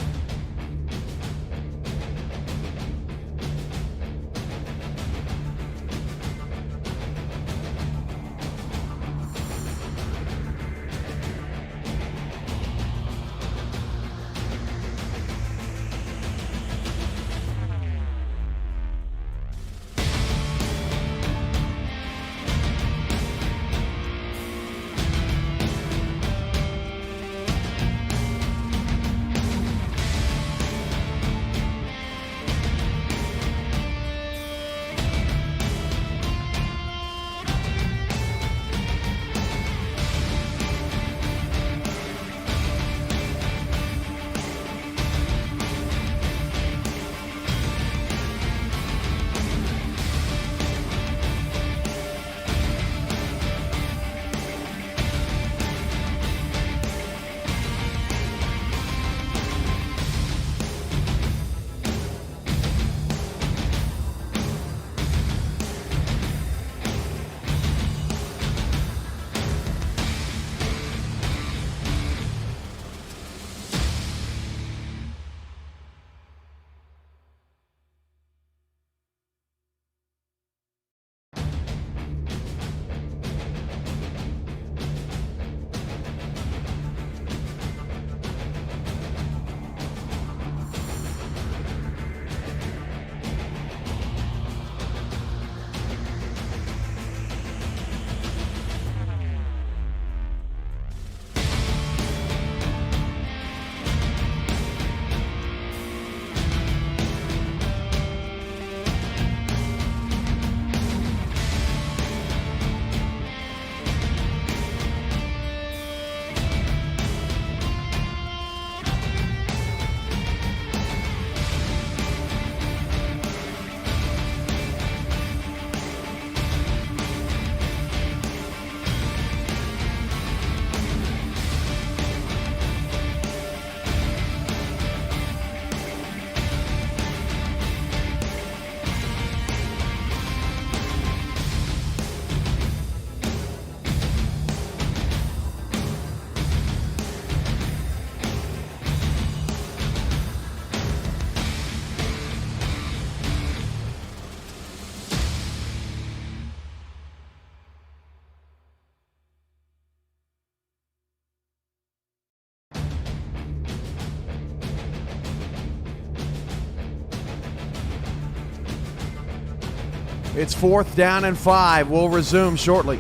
It's 4th down and 5. We'll resume shortly.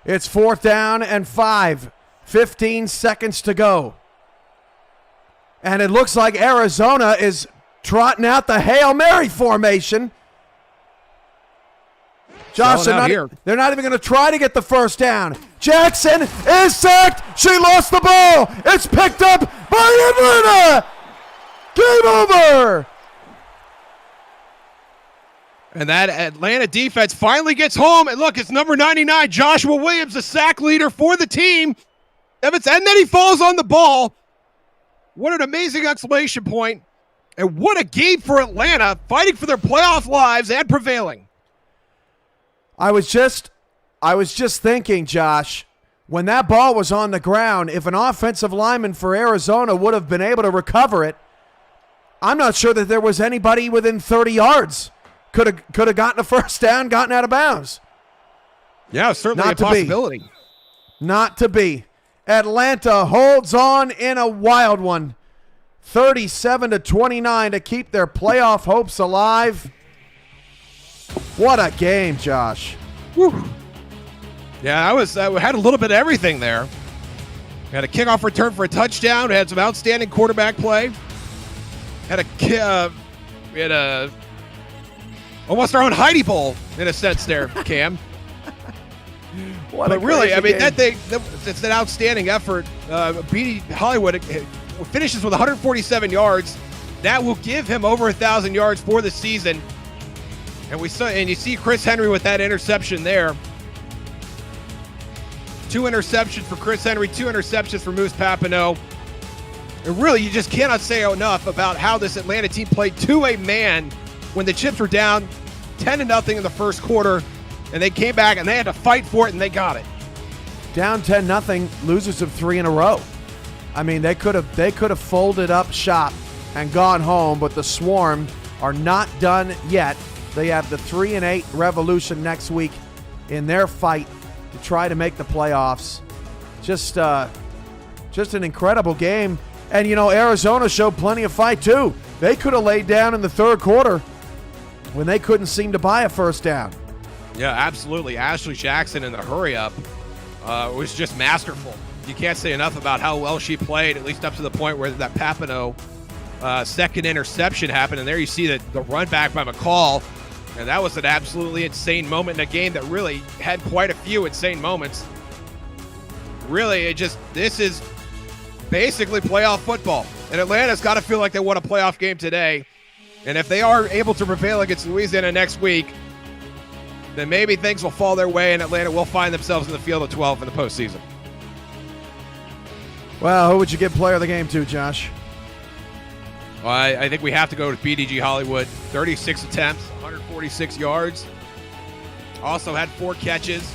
It's 4th down and 5. 15 seconds to go. And it looks like Arizona is trotting out the Hail Mary formation. Josh, they're not even going to try to get the first down. Jackson is sacked. She lost the ball. It's picked up by Atlanta. Game over. And that Atlanta defense finally gets home. And look, it's number 99, Joshua Williams, the sack leader for the team. And then he falls on the ball. What an amazing exclamation point. And what a game for Atlanta, fighting for their playoff lives and prevailing. I was just thinking, Josh, when that ball was on the ground, if an offensive lineman for Arizona would have been able to recover it, I'm not sure that there was anybody within 30 yards could have gotten a first down, gotten out of bounds. Yeah, certainly a possibility. Not to be. Atlanta holds on in a wild one. 37-29 to keep their playoff hopes alive. What a game, Josh. Whew. Yeah, I had a little bit of everything there. We had a kickoff return for a touchdown. We had some outstanding quarterback play. We had almost our own Heidi Bowl in a sense there, Cam. But really, I mean, it's an outstanding effort. BD Hollywood finishes with 147 yards. That will give him over 1,000 yards for the season. And you see Chris Henry with that interception there. 2 interceptions for Chris Henry, 2 interceptions for Moose Papineau. And really, you just cannot say enough about how this Atlanta team played to a man when the chips were down 10-0 in the first quarter, and they came back and they had to fight for it, and they got it. Down 10-0, losers of 3 in a row. I mean, they could have folded up shop and gone home, but the Swarm are not done yet. They have the 3-8 Revolution next week in their fight to try to make the playoffs. Just an incredible game. And, you know, Arizona showed plenty of fight, too. They could have laid down in the third quarter when they couldn't seem to buy a first down. Yeah, absolutely. Ashley Jackson in the hurry-up was just masterful. You can't say enough about how well she played, at least up to the point where that Papineau second interception happened. And there you see the run back by McCall. And that was an absolutely insane moment in a game that really had quite a few insane moments. Really, this is basically playoff football. And Atlanta's got to feel like they won a playoff game today. And if they are able to prevail against Louisiana next week, then maybe things will fall their way and Atlanta will find themselves in the field of 12 in the postseason. Well, who would you give player of the game to, Josh? Well, I think we have to go with BDG Hollywood. 36 attempts, 146 yards. Also had 4 catches.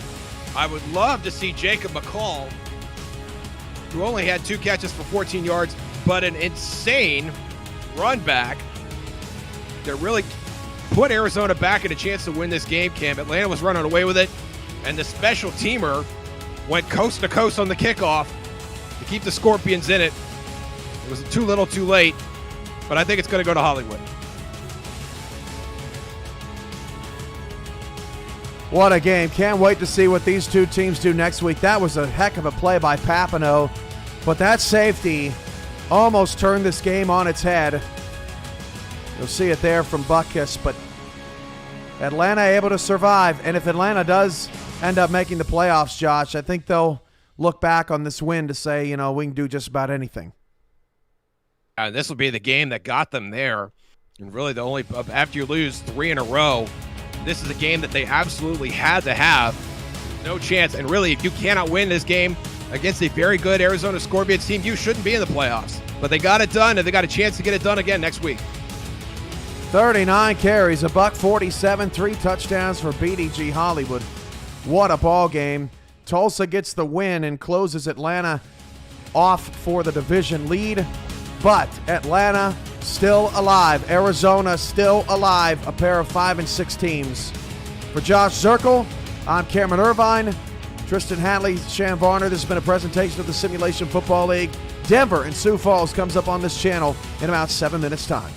I would love to see Jacob McCall, who only had 2 catches for 14 yards, but an insane run back that really put Arizona back in a chance to win this game, Cam. Atlanta was running away with it, and the special teamer went coast to coast on the kickoff to keep the Scorpions in it. It was too little too late, but I think it's going to go to Hollywood. What a game. Can't wait to see what these two teams do next week. That was a heck of a play by Papineau, but that safety almost turned this game on its head. You'll see it there from Butkus, but Atlanta able to survive. And if Atlanta does end up making the playoffs, Josh, I think they'll look back on this win to say, you know, we can do just about anything. This will be the game that got them there. And really after you lose 3 in a row, this is a game that they absolutely had to have. No chance. And really, if you cannot win this game against a very good Arizona Scorpions team, you shouldn't be in the playoffs. But they got it done, and they got a chance to get it done again next week. 39 carries, $147, 3 touchdowns for BDG Hollywood. What a ball game. Tulsa gets the win and closes Atlanta off for the division lead. But Atlanta still alive. Arizona still alive. A pair of 5 and 6 teams For Josh Zirkle, I'm Cameron Irvine. Tristan Hadley, Shan Varner. This has been a presentation of the Simulation Football League. Denver and Sioux Falls comes up on this channel in about 7 minutes' time.